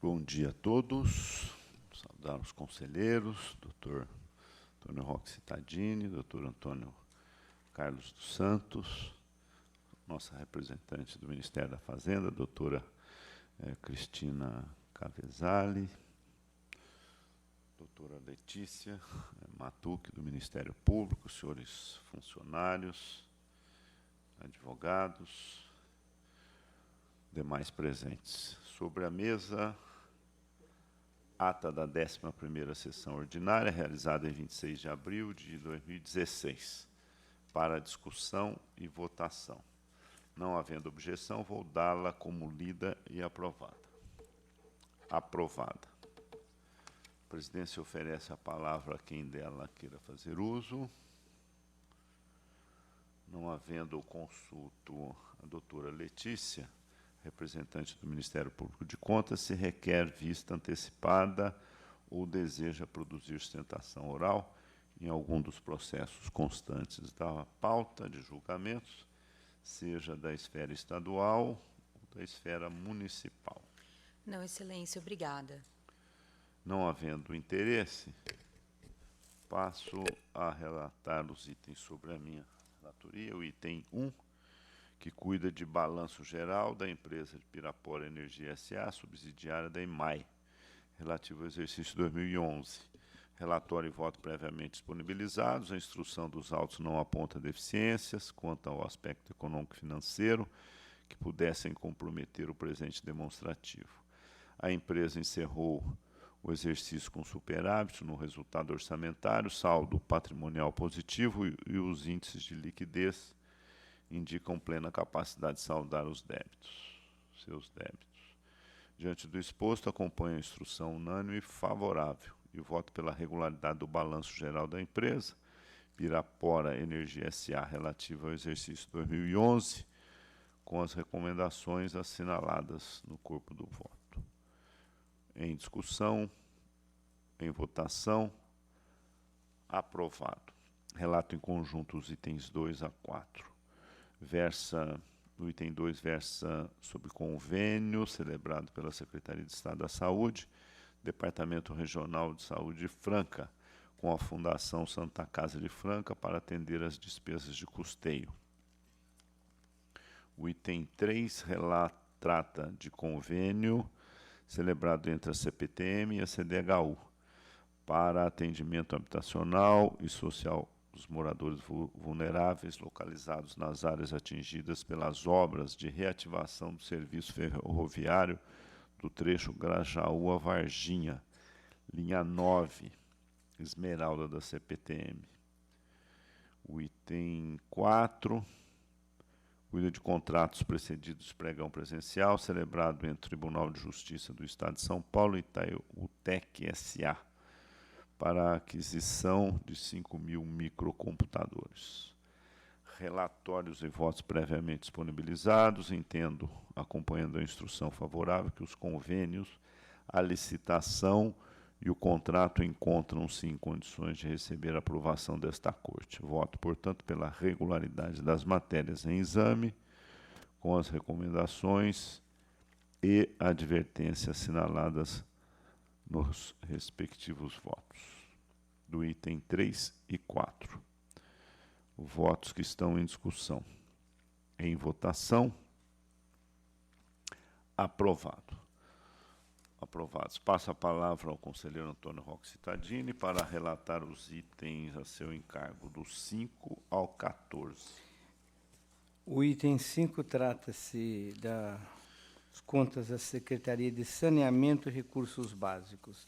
Bom dia a todos. Saudar os conselheiros, doutor Antônio Roque Cittadini, doutor Antônio Carlos dos Santos, nossa representante do Ministério da Fazenda, doutora Cristina Cavesali, doutora Letícia Matuque, do Ministério Público, senhores funcionários, advogados, demais presentes. Sobre a mesa, ata da 11ª sessão ordinária, realizada em 26 de abril de 2016, para discussão e votação. Não havendo objeção, vou dá-la como lida e aprovada. Aprovada. A presidência oferece a palavra a quem dela queira fazer uso. Não havendo consulto a doutora Letícia, representante do Ministério Público de Contas, se requer vista antecipada ou deseja produzir sustentação oral em algum dos processos constantes da pauta de julgamentos, seja da esfera estadual ou da esfera municipal. Não, Excelência, obrigada. Não havendo interesse, passo a relatar os itens sobre a minha relatoria. O item 1, que cuida de balanço geral da empresa de Pirapora Energia S.A., subsidiária da EMAI, relativo ao exercício 2011. Relatório e voto previamente disponibilizados. A instrução dos autos não aponta deficiências quanto ao aspecto econômico-financeiro que pudessem comprometer o presente demonstrativo. A empresa encerrou o exercício com superávit no resultado orçamentário, saldo patrimonial positivo e os índices de liquidez indicam plena capacidade de saldar os débitos, seus débitos. Diante do exposto, acompanho a instrução unânime favorável e voto pela regularidade do balanço geral da empresa, Pirapora Energia S.A., relativa ao exercício 2011, com as recomendações assinaladas no corpo do voto. Em discussão, em votação, aprovado. Relato em conjunto os itens 2 a 4. O item 2 versa sobre convênio celebrado pela Secretaria de Estado da Saúde, Departamento Regional de Saúde de Franca, com a Fundação Santa Casa de Franca para atender as despesas de custeio. O item 3 trata de convênio celebrado entre a CPTM e a CDHU para atendimento habitacional e social dos moradores vulneráveis localizados nas áreas atingidas pelas obras de reativação do serviço ferroviário do trecho Grajaú a Varginha, linha 9, Esmeralda da CPTM. O item 4 cuida de contratos precedidos de pregão presencial, celebrado entre o Tribunal de Justiça do Estado de São Paulo e Itautec S.A., para a aquisição de 5.000 microcomputadores. Relatórios e votos previamente disponibilizados. Entendo, acompanhando a instrução favorável, que os convênios, a licitação e o contrato encontram-se em condições de receber a aprovação desta Corte. Voto, portanto, pela regularidade das matérias em exame, com as recomendações e advertências assinaladas nos respectivos votos, do item 3 e 4. Votos que estão em discussão. Em votação, aprovado. Aprovados. Passo a palavra ao conselheiro Antônio Roque Cittadini para relatar os itens a seu encargo, do 5 ao 14. O item 5 trata-se das contas da Secretaria de Saneamento e Recursos Básicos.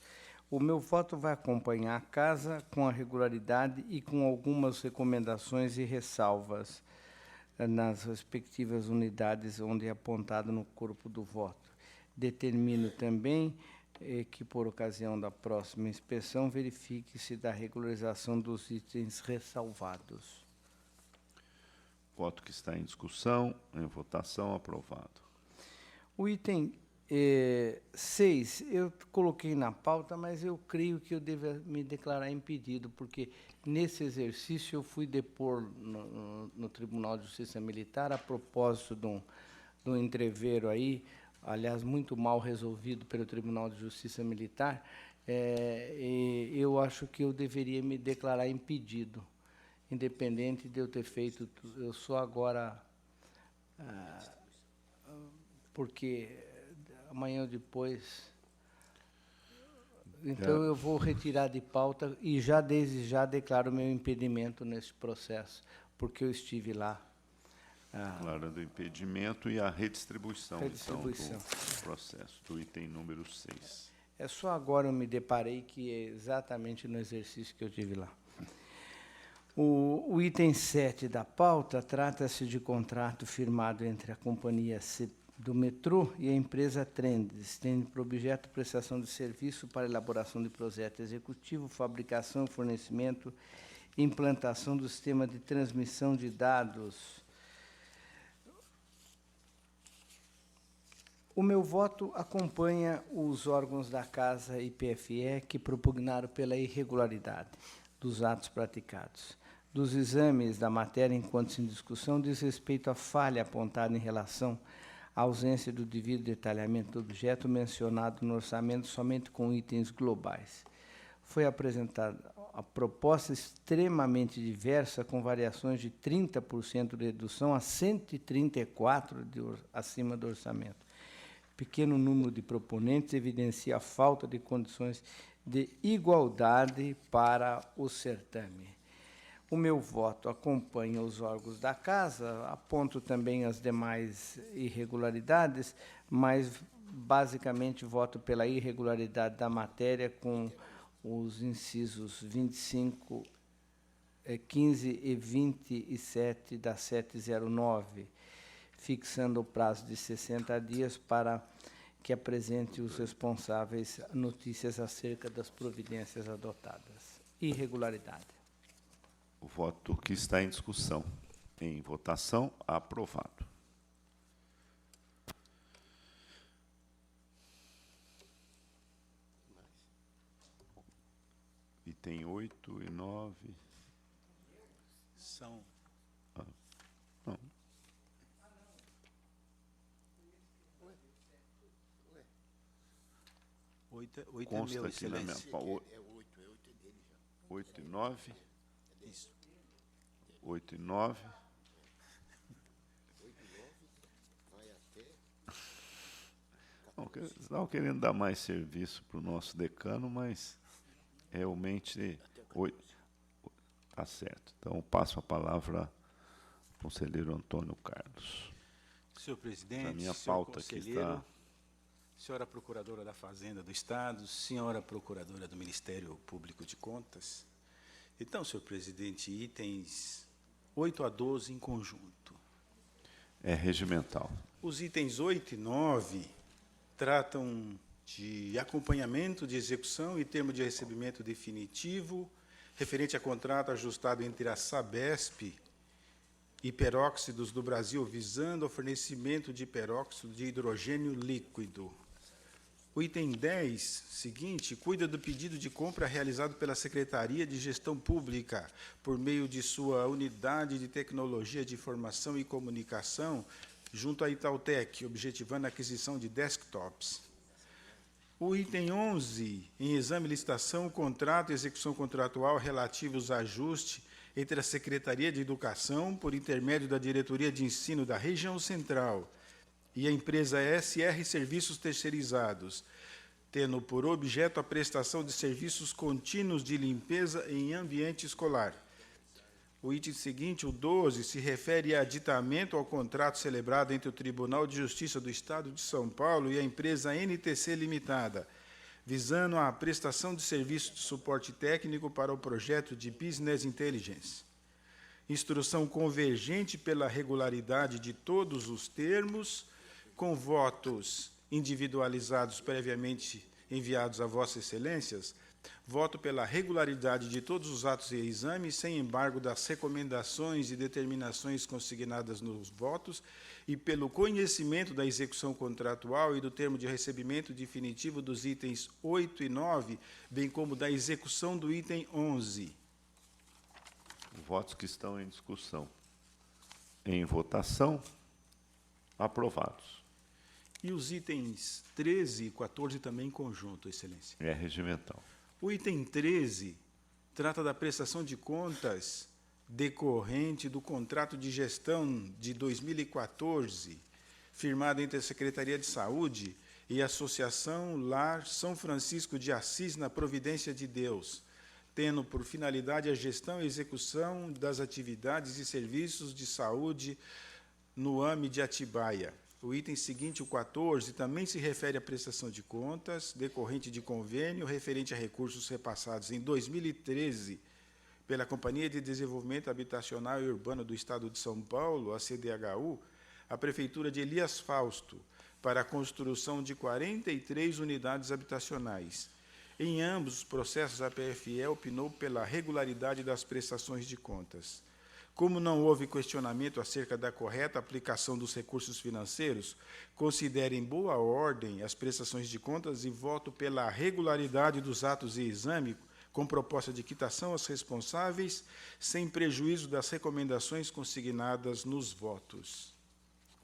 O meu voto vai acompanhar a casa com a regularidade e com algumas recomendações e ressalvas nas respectivas unidades onde é apontado no corpo do voto. Determino também que, por ocasião da próxima inspeção, verifique-se da regularização dos itens ressalvados. Voto que está em discussão, em votação, aprovado. O item 6, eu coloquei na pauta, mas eu creio que eu devo me declarar impedido, porque nesse exercício eu fui depor no Tribunal de Justiça Militar a propósito de um entreveiro aí, aliás, muito mal resolvido pelo Tribunal de Justiça Militar, e eu acho que eu deveria me declarar impedido, independente de eu ter feito. Eu sou agora, porque amanhã ou depois. Então, eu vou retirar de pauta e já, desde já, declaro meu impedimento nesse processo, porque eu estive lá. Declara do impedimento e a redistribuição, então, Redistribuição. do processo, do item número 6. É só agora eu me deparei que é exatamente no exercício que eu tive lá. O item 7 da pauta trata-se de contrato firmado entre a companhia do metrô e a empresa Trendes, tendo por objeto prestação de serviço para elaboração de projeto executivo, fabricação, fornecimento e implantação do sistema de transmissão de dados. O meu voto acompanha os órgãos da Casa e PFE que propugnaram pela irregularidade dos atos praticados. Dos exames da matéria enquanto em discussão, diz respeito à falha apontada em relação à ausência do devido detalhamento do objeto mencionado no orçamento somente com itens globais. Foi apresentada a proposta extremamente diversa, com variações de 30% de redução a 134% acima do orçamento. Pequeno número de proponentes evidencia a falta de condições de igualdade para o certame. O meu voto acompanha os órgãos da Casa, aponto também as demais irregularidades, mas basicamente voto pela irregularidade da matéria com os incisos 25, 15 e 27 da 709, fixando o prazo de 60 dias para que apresente os responsáveis notícias acerca das providências adotadas. Irregularidade. O voto que está em discussão. Em votação, aprovado. Item 8 e 9. São. Não. Oito é Consta meu, aqui na minha excelência. pauta. 8 e 9. Isso. 8 e 9. Estavam querendo dar mais serviço para o nosso decano, mas realmente está certo. Então, passo a palavra ao conselheiro Antônio Carlos. Senhor presidente, A minha senhor pauta aqui conselheiro, está. senhora procuradora da Fazenda do Estado, senhora procuradora do Ministério Público de Contas. Então, senhor presidente, itens 8 a 12 em conjunto. É regimental. Os itens 8 e 9 tratam de acompanhamento de execução e termo de recebimento definitivo referente a contrato ajustado entre a Sabesp e Peróxidos do Brasil, visando ao fornecimento de peróxido de hidrogênio líquido. O item 10, seguinte, cuida do pedido de compra realizado pela Secretaria de Gestão Pública, por meio de sua Unidade de Tecnologia de Informação e Comunicação, junto à Itautec, objetivando a aquisição de desktops. O item 11, em exame e licitação, contrato e execução contratual relativos a ajuste entre a Secretaria de Educação, por intermédio da Diretoria de Ensino da Região Central, e a empresa SR Serviços Terceirizados, tendo por objeto a prestação de serviços contínuos de limpeza em ambiente escolar. O item seguinte, o 12, se refere a aditamento ao contrato celebrado entre o Tribunal de Justiça do Estado de São Paulo e a empresa NTC Limitada, visando a prestação de serviço de suporte técnico para o projeto de Business Intelligence. Instrução convergente pela regularidade de todos os termos, com votos individualizados previamente enviados a Vossas Excelências, voto pela regularidade de todos os atos e exames, sem embargo das recomendações e determinações consignadas nos votos, e pelo conhecimento da execução contratual e do termo de recebimento definitivo dos itens 8 e 9, bem como da execução do item 11. Votos que estão em discussão. Em votação, aprovados. E os itens 13 e 14 também em conjunto, Excelência. É regimental. O item 13 trata da prestação de contas decorrente do contrato de gestão de 2014, firmado entre a Secretaria de Saúde e a Associação Lar São Francisco de Assis na Providência de Deus, tendo por finalidade a gestão e execução das atividades e serviços de saúde no AME de Atibaia. O item seguinte, o 14, também se refere à prestação de contas decorrente de convênio referente a recursos repassados em 2013 pela Companhia de Desenvolvimento Habitacional e Urbano do Estado de São Paulo, a CDHU, a Prefeitura de Elias Fausto, para a construção de 43 unidades habitacionais. Em ambos os processos, a PFE opinou pela regularidade das prestações de contas. Como não houve questionamento acerca da correta aplicação dos recursos financeiros, considero em boa ordem as prestações de contas e voto pela regularidade dos atos de exame, com proposta de quitação aos responsáveis, sem prejuízo das recomendações consignadas nos votos.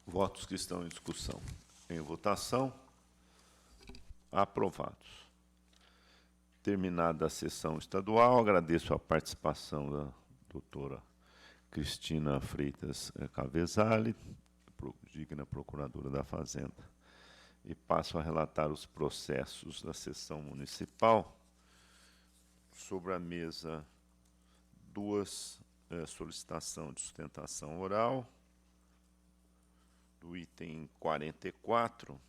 Votos que estão em discussão. Em votação. Aprovados. Terminada a sessão estadual, agradeço a participação da doutora Cristina Freitas Cavezali, digna procuradora da Fazenda. E passo a relatar os processos da sessão municipal. Sobre a mesa, duas solicitações de sustentação oral, do item 44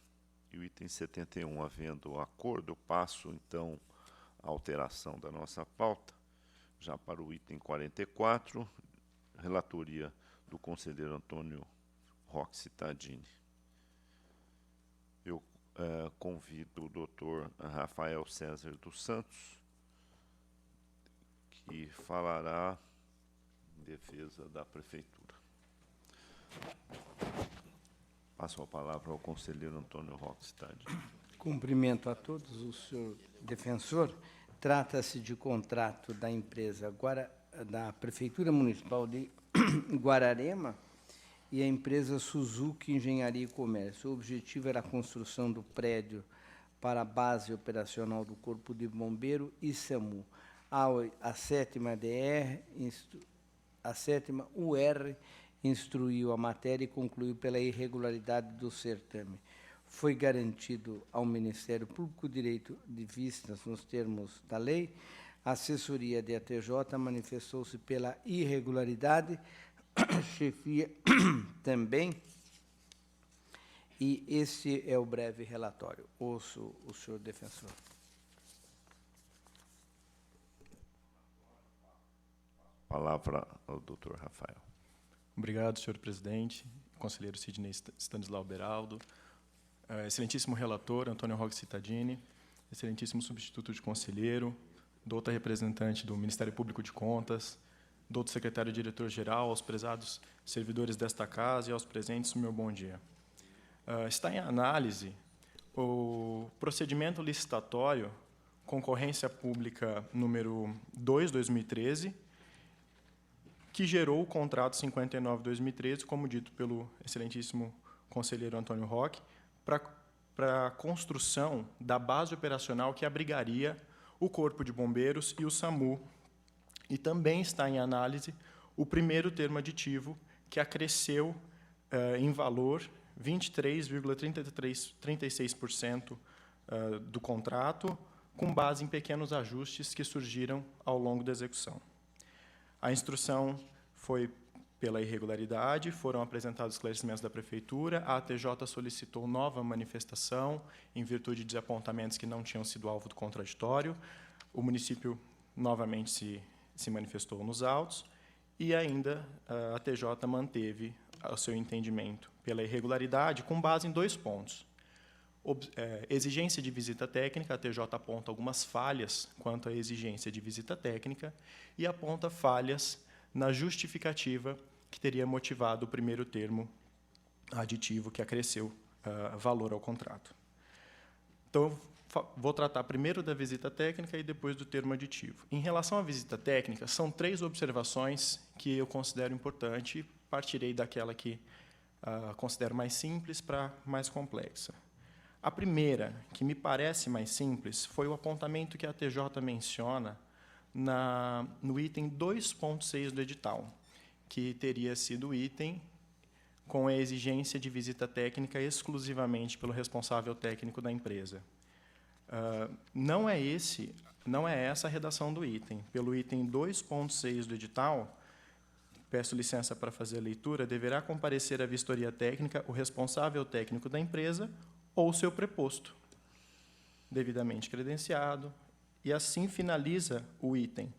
e o item 71, havendo acordo, passo, então, a alteração da nossa pauta, já para o item 44, relatoria do conselheiro Antônio Roque Cittadini. Eu convido o doutor Rafael César dos Santos, que falará em defesa da Prefeitura. Passo a palavra ao conselheiro Antônio Roque Cittadini. Cumprimento a todos. O senhor defensor. Trata-se de contrato da empresa da Prefeitura Municipal de Guararema e a empresa Suzuki Engenharia e Comércio. O objetivo era a construção do prédio para a base operacional do Corpo de Bombeiro e SAMU. A sétima UR instruiu a matéria e concluiu pela irregularidade do certame. Foi garantido ao Ministério Público o direito de vistas nos termos da lei. A assessoria de ATJ manifestou-se pela irregularidade, chefia também, e este é o breve relatório. Ouço o senhor defensor. Palavra ao doutor Rafael. Obrigado, senhor presidente, conselheiro Sidney Stanislau Beraldo, excelentíssimo relator, Antônio Roque Cittadini, excelentíssimo substituto de conselheiro, doutor representante do Ministério Público de Contas, doutor secretário e diretor-geral, aos prezados servidores desta casa e aos presentes, meu bom dia. Está em análise o procedimento licitatório Concorrência Pública número 2/2013, que gerou o contrato 59/2013, como dito pelo excelentíssimo conselheiro Antônio Roque, para a construção da base operacional que abrigaria o Corpo de Bombeiros e o SAMU. E também está em análise o primeiro termo aditivo, que acresceu em valor 23,36% do contrato, com base em pequenos ajustes que surgiram ao longo da execução. A instrução foi pela irregularidade, foram apresentados esclarecimentos da Prefeitura, a ATJ solicitou nova manifestação em virtude de desapontamentos que não tinham sido alvo do contraditório, o município novamente se manifestou nos autos e ainda a ATJ manteve o seu entendimento pela irregularidade com base em 2 pontos. Exigência de visita técnica, a TJ aponta algumas falhas quanto à exigência de visita técnica e aponta falhas na justificativa que teria motivado o primeiro termo aditivo que acresceu valor ao contrato. Então, vou tratar primeiro da visita técnica e depois do termo aditivo. Em relação à visita técnica, são 3 observações que eu considero importante e partirei daquela que considero mais simples para mais complexa. A primeira, que me parece mais simples, foi o apontamento que a TJ menciona no item 2.6 do edital, que teria sido o item com a exigência de visita técnica exclusivamente pelo responsável técnico da empresa. Não é essa a redação do item. Pelo item 2.6 do edital, peço licença para fazer a leitura, deverá comparecer à vistoria técnica o responsável técnico da empresa ou seu preposto, devidamente credenciado, e assim finaliza o item.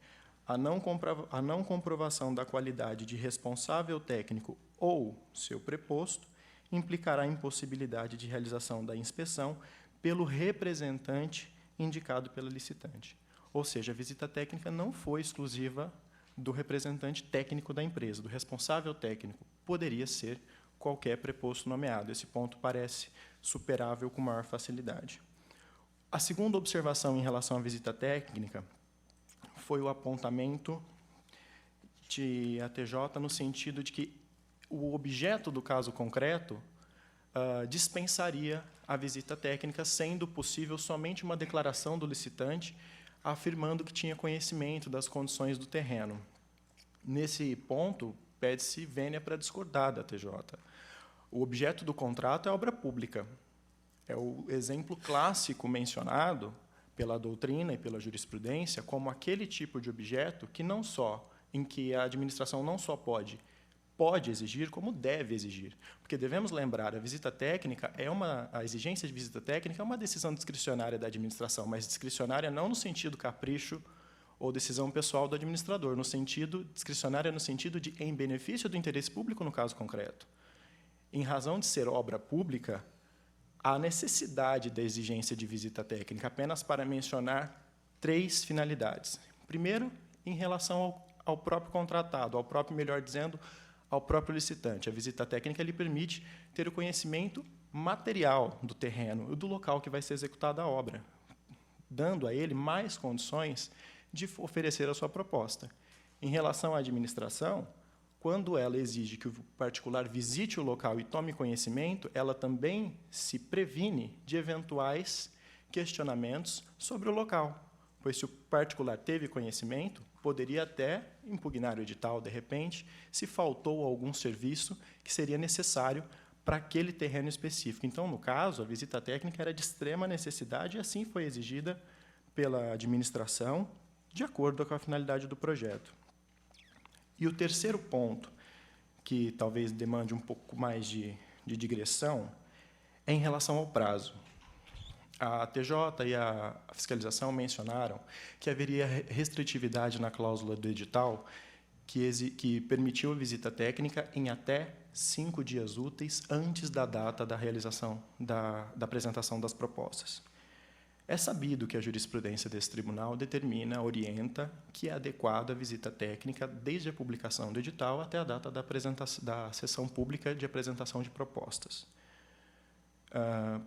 A não comprovação da qualidade de responsável técnico ou seu preposto implicará a impossibilidade de realização da inspeção pelo representante indicado pela licitante. Ou seja, a visita técnica não foi exclusiva do representante técnico da empresa, do responsável técnico. Poderia ser qualquer preposto nomeado. Esse ponto parece superável com maior facilidade. A segunda observação em relação à visita técnica foi o apontamento de ATJ no sentido de que o objeto do caso concreto dispensaria a visita técnica, sendo possível somente uma declaração do licitante afirmando que tinha conhecimento das condições do terreno. Nesse ponto, pede-se vênia para discordar da TJ. O objeto do contrato é a obra pública. É o exemplo clássico mencionado pela doutrina e pela jurisprudência como aquele tipo de objeto que não só, em que a administração não só pode exigir, como deve exigir. Porque devemos lembrar, a visita técnica a exigência de visita técnica é uma decisão discricionária da administração, mas discricionária não no sentido capricho ou decisão pessoal do administrador, discricionária no sentido de em benefício do interesse público no caso concreto. Em razão de ser obra pública, há necessidade da exigência de visita técnica, apenas para mencionar 3 finalidades. Primeiro, em relação ao próprio contratado, melhor dizendo, ao próprio licitante. A visita técnica lhe permite ter o conhecimento material do terreno e do local que vai ser executada a obra, dando a ele mais condições de oferecer a sua proposta. Em relação à administração, quando ela exige que o particular visite o local e tome conhecimento, ela também se previne de eventuais questionamentos sobre o local, pois se o particular teve conhecimento, poderia até impugnar o edital, de repente, se faltou algum serviço que seria necessário para aquele terreno específico. Então, no caso, a visita técnica era de extrema necessidade e assim foi exigida pela administração, de acordo com a finalidade do projeto. E o terceiro ponto, que talvez demande um pouco mais de digressão, é em relação ao prazo. A TJ e a fiscalização mencionaram que haveria restritividade na cláusula do edital que permitiu a visita técnica em até 5 dias úteis antes da data da realização da apresentação das propostas. É sabido que a jurisprudência desse tribunal orienta que é adequada a visita técnica desde a publicação do edital até a data da sessão pública de apresentação de propostas.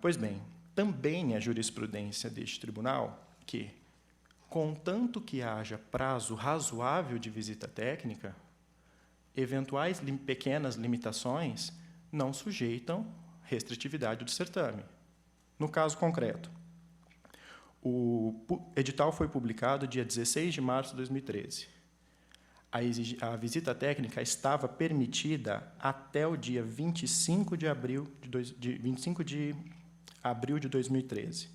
Pois bem, também é jurisprudência deste tribunal que, contanto que haja prazo razoável de visita técnica, eventuais pequenas limitações não sujeitam restritividade do certame. No caso concreto, o edital foi publicado dia 16 de março de 2013. A visita técnica estava permitida até o dia 25 de abril de 2013.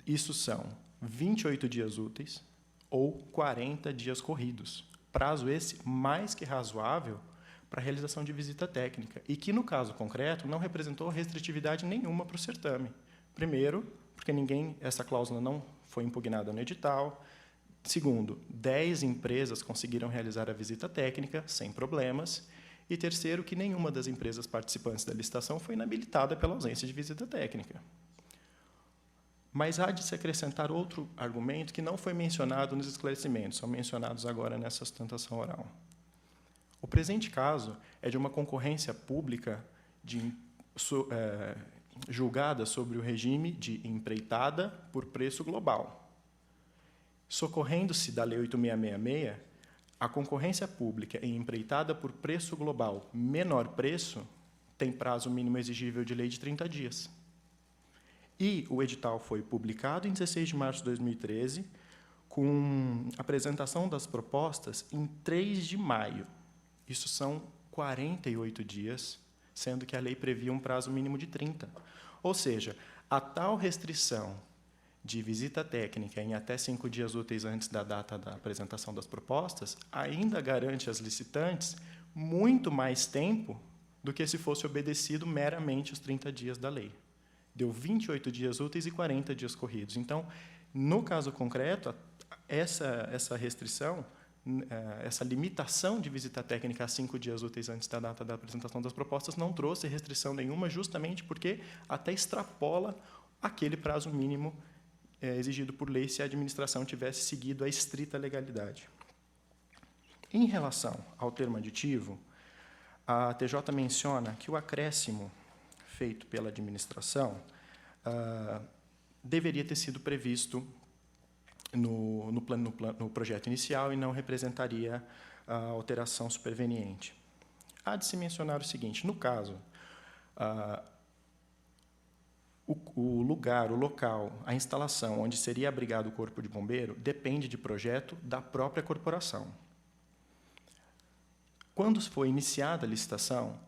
Isso são 28 dias úteis ou 40 dias corridos. Prazo esse mais que razoável para a realização de visita técnica e que, no caso concreto, não representou restritividade nenhuma para o certame. Primeiro, porque essa cláusula não foi impugnada no edital. Segundo, 10 empresas conseguiram realizar a visita técnica sem problemas. E terceiro, que nenhuma das empresas participantes da licitação foi inabilitada pela ausência de visita técnica. Mas há de se acrescentar outro argumento que não foi mencionado nos esclarecimentos, são mencionados agora nessa sustentação oral. O presente caso é de uma concorrência pública julgada sobre o regime de empreitada por preço global. Socorrendo-se da Lei 8.666, a concorrência pública em empreitada por preço global menor preço tem prazo mínimo exigível de lei de 30 dias. E o edital foi publicado em 16 de março de 2013, com apresentação das propostas em 3 de maio. Isso são 48 dias, sendo que a lei previa um prazo mínimo de 30. Ou seja, a tal restrição de visita técnica em até 5 dias úteis antes da data da apresentação das propostas ainda garante às licitantes muito mais tempo do que se fosse obedecido meramente os 30 dias da lei. Deu 28 dias úteis e 40 dias corridos. Então, no caso concreto, essa restrição, essa limitação de visita técnica a 5 dias úteis antes da data da apresentação das propostas não trouxe restrição nenhuma, justamente porque até extrapola aquele prazo mínimo exigido por lei se a administração tivesse seguido a estrita legalidade. Em relação ao termo aditivo, a TJ menciona que o acréscimo feito pela administração deveria ter sido previsto no projeto inicial e não representaria a alteração superveniente. Há de se mencionar o seguinte: no caso, o lugar, o local, a instalação onde seria abrigado o corpo de bombeiro depende de projeto da própria corporação. Quando foi iniciada a licitação,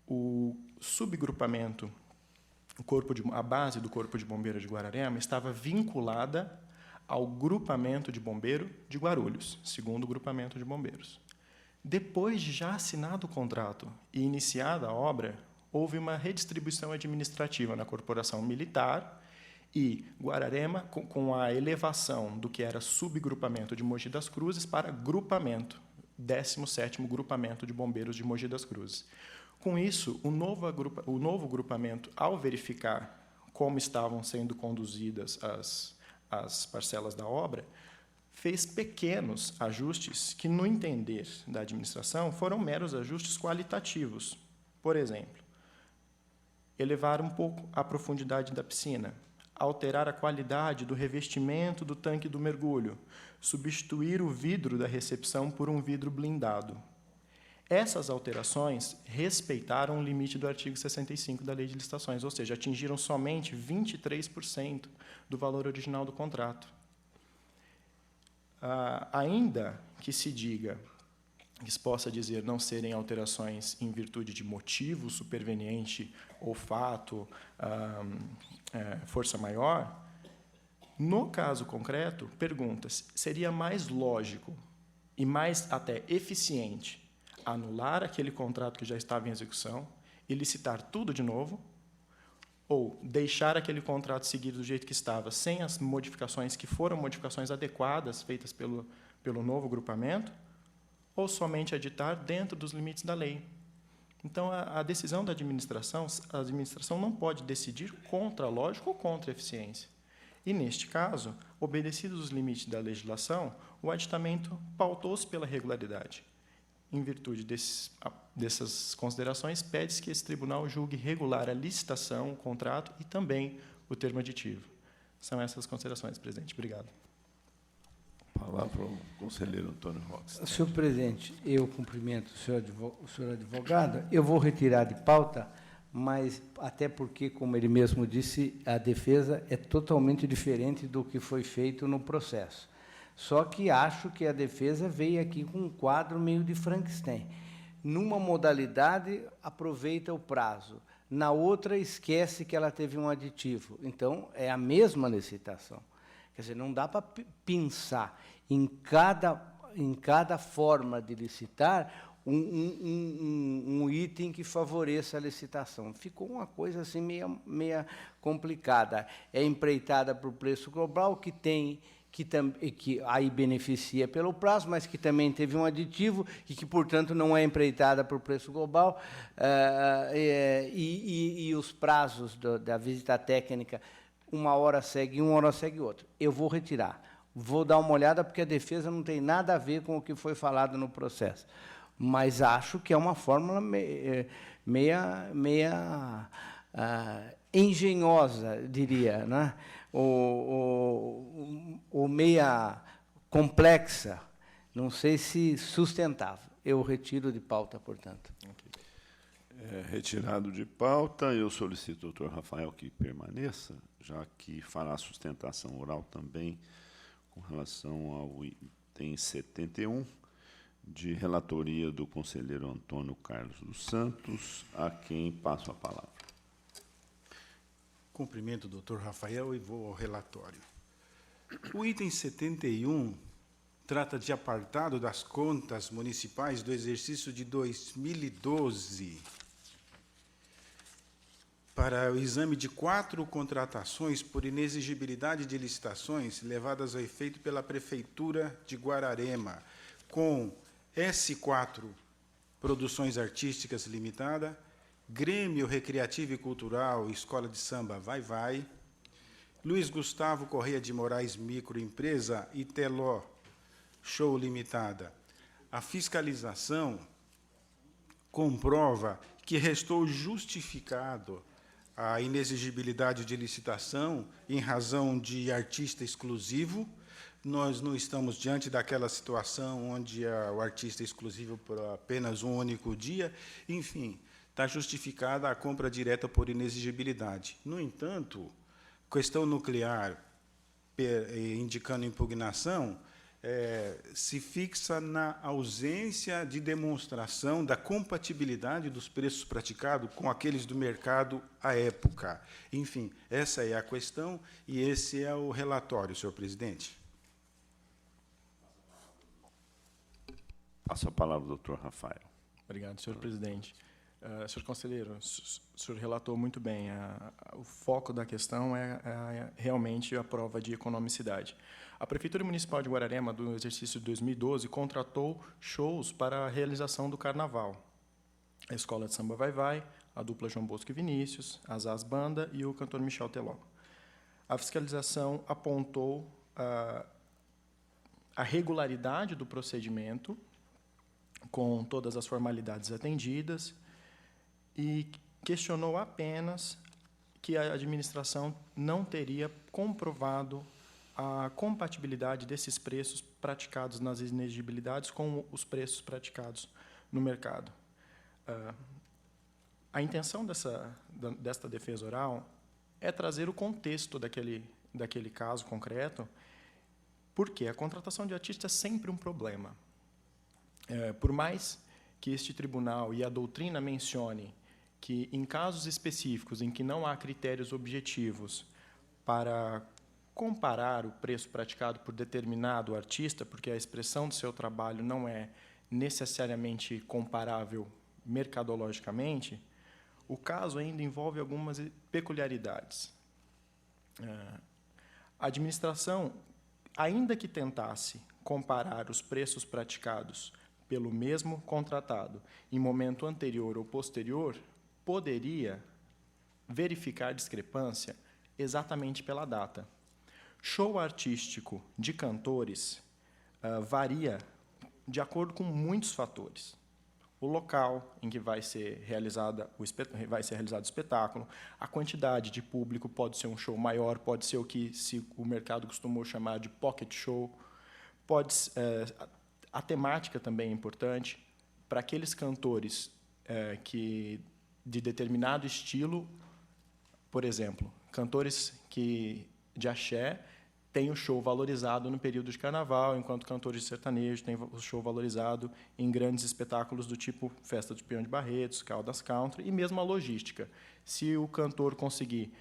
o subgrupamento, a base do Corpo de Bombeiro de Guararema estava vinculada ao grupamento de bombeiro de Guarulhos, segundo grupamento de bombeiros. Depois de já assinado o contrato e iniciada a obra, houve uma redistribuição administrativa na corporação militar e Guararema, com a elevação do que era subgrupamento de Mogi das Cruzes para grupamento, 17º Grupamento de Bombeiros de Mogi das Cruzes. Com isso, o novo grupamento, ao verificar como estavam sendo conduzidas as parcelas da obra, fez pequenos ajustes que, no entender da administração, foram meros ajustes qualitativos. Por exemplo, elevar um pouco a profundidade da piscina, alterar a qualidade do revestimento do tanque do mergulho, substituir o vidro da recepção por um vidro blindado. Essas alterações respeitaram o limite do artigo 65 da Lei de Licitações, ou seja, atingiram somente 23% do valor original do contrato. Ainda que se diga, que se possa dizer não serem alterações em virtude de motivo superveniente ou fato, força maior, no caso concreto, pergunta-se, seria mais lógico e mais até eficiente anular aquele contrato que já estava em execução e licitar tudo de novo, ou deixar aquele contrato seguir do jeito que estava, sem as modificações que foram modificações adequadas feitas pelo novo grupamento, ou somente editar dentro dos limites da lei. Então, a decisão da administração, a administração não pode decidir contra a lógica ou contra a eficiência. E, neste caso, obedecidos os limites da legislação, o aditamento pautou-se pela regularidade. Em virtude dessas considerações, pede-se que esse tribunal julgue regular a licitação, o contrato e também o termo aditivo. São essas considerações, presidente. Obrigado. Palavra ao conselheiro Antônio Roques. Senhor presidente, eu cumprimento o senhor advogado. Eu vou retirar de pauta, mas até porque, como ele mesmo disse, a defesa é totalmente diferente do que foi feito no processo. Só que acho que a defesa veio aqui com um quadro meio de Frankenstein. Numa modalidade, aproveita o prazo. Na outra, esquece que ela teve um aditivo. Então, é a mesma licitação. Quer dizer, não dá para pensar em cada forma de licitar um item que favoreça a licitação. Ficou uma coisa assim meia complicada. É empreitada para o preço global, que aí beneficia pelo prazo, mas que também teve um aditivo e que, portanto, não é empreitada para o preço global, e os prazos da visita técnica, uma hora segue um, uma hora segue outro. Eu vou retirar. Vou dar uma olhada, porque a defesa não tem nada a ver com o que foi falado no processo. Mas acho que é uma fórmula meia engenhosa, diria, né? Ou meia complexa, não sei se sustentável. Eu retiro de pauta, portanto. Retirado de pauta, eu solicito ao Dr. Rafael que permaneça, já que fará sustentação oral também com relação ao item 71, de relatoria do conselheiro Antônio Carlos dos Santos, a quem passo a palavra. Cumprimento o Dr. Rafael e vou ao relatório. O item 71 trata de apartado das contas municipais do exercício de 2012 para o exame de 4 contratações por inexigibilidade de licitações levadas a efeito pela Prefeitura de Guararema, com S4 Produções Artísticas Limitada, Grêmio Recreativo e Cultural, Escola de Samba Vai Vai, Luiz Gustavo Correia de Moraes Microempresa e Teló Show Limitada. A fiscalização comprova que restou justificado a inexigibilidade de licitação em razão de artista exclusivo. Nós não estamos diante daquela situação onde o artista é exclusivo por apenas um único dia. Enfim, está justificada a compra direta por inexigibilidade. No entanto, questão nuclear indicando impugnação, se fixa na ausência de demonstração da compatibilidade dos preços praticados com aqueles do mercado à época. Enfim, essa é a questão e esse é o relatório, senhor presidente. Passo a palavra ao Dr. Rafael. Obrigado, senhor presidente. Senhor conselheiro, o senhor relatou muito bem. O foco da questão é realmente a prova de economicidade. A Prefeitura Municipal de Guararema, do exercício de 2012, contratou shows para a realização do Carnaval. A Escola de Samba Vai Vai, a dupla João Bosco e Vinícius, a Zaz Banda e o cantor Michel Teló. A fiscalização apontou a regularidade do procedimento, com todas as formalidades atendidas, e questionou apenas que a administração não teria comprovado a compatibilidade desses preços praticados nas inexigibilidades com os preços praticados no mercado. A intenção desta defesa oral é trazer o contexto daquele caso concreto, porque a contratação de artista é sempre um problema. Por mais que este tribunal e a doutrina mencione que, em casos específicos em que não há critérios objetivos para comparar o preço praticado por determinado artista, porque a expressão do seu trabalho não é necessariamente comparável mercadologicamente, o caso ainda envolve algumas peculiaridades. A administração, ainda que tentasse comparar os preços praticados pelo mesmo contratado em momento anterior ou posterior, poderia verificar discrepância exatamente pela data. Show artístico de cantores varia de acordo com muitos fatores. O local em que vai ser realizado o espetáculo, a quantidade de público, pode ser um show maior, pode ser o que o mercado costumou chamar de pocket show, a temática também é importante. Para aqueles cantores de determinado estilo, por exemplo, cantores de axé têm o show valorizado no período de carnaval, enquanto cantores de sertanejo têm o show valorizado em grandes espetáculos do tipo Festa do Peão de Barretos, Caldas Country, e mesmo a logística. Se o cantor conseguir,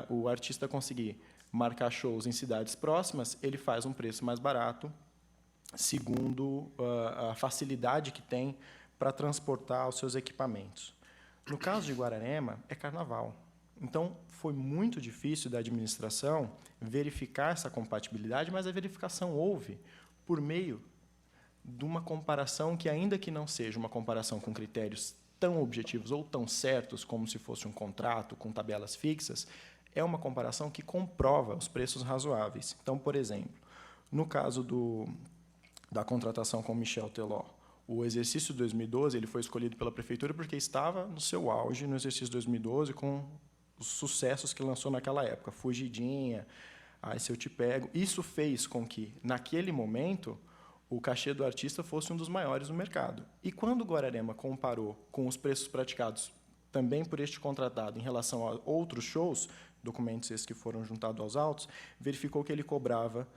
o artista conseguir marcar shows em cidades próximas, ele faz um preço mais barato, segundo a facilidade que tem para transportar os seus equipamentos. No caso de Guararema, é carnaval. Então, foi muito difícil da administração verificar essa compatibilidade, mas a verificação houve por meio de uma comparação que, ainda que não seja uma comparação com critérios tão objetivos ou tão certos como se fosse um contrato com tabelas fixas, é uma comparação que comprova os preços razoáveis. Então, por exemplo, no caso da contratação com Michel Teló, o exercício de 2012 ele foi escolhido pela Prefeitura porque estava no seu auge no exercício de 2012, com os sucessos que lançou naquela época, Fugidinha, Ai Se Eu Te Pego. Isso fez com que, naquele momento, o cachê do artista fosse um dos maiores no mercado. E quando o Guararema comparou com os preços praticados também por este contratado em relação a outros shows, documentos esses que foram juntados aos autos, verificou que ele cobrava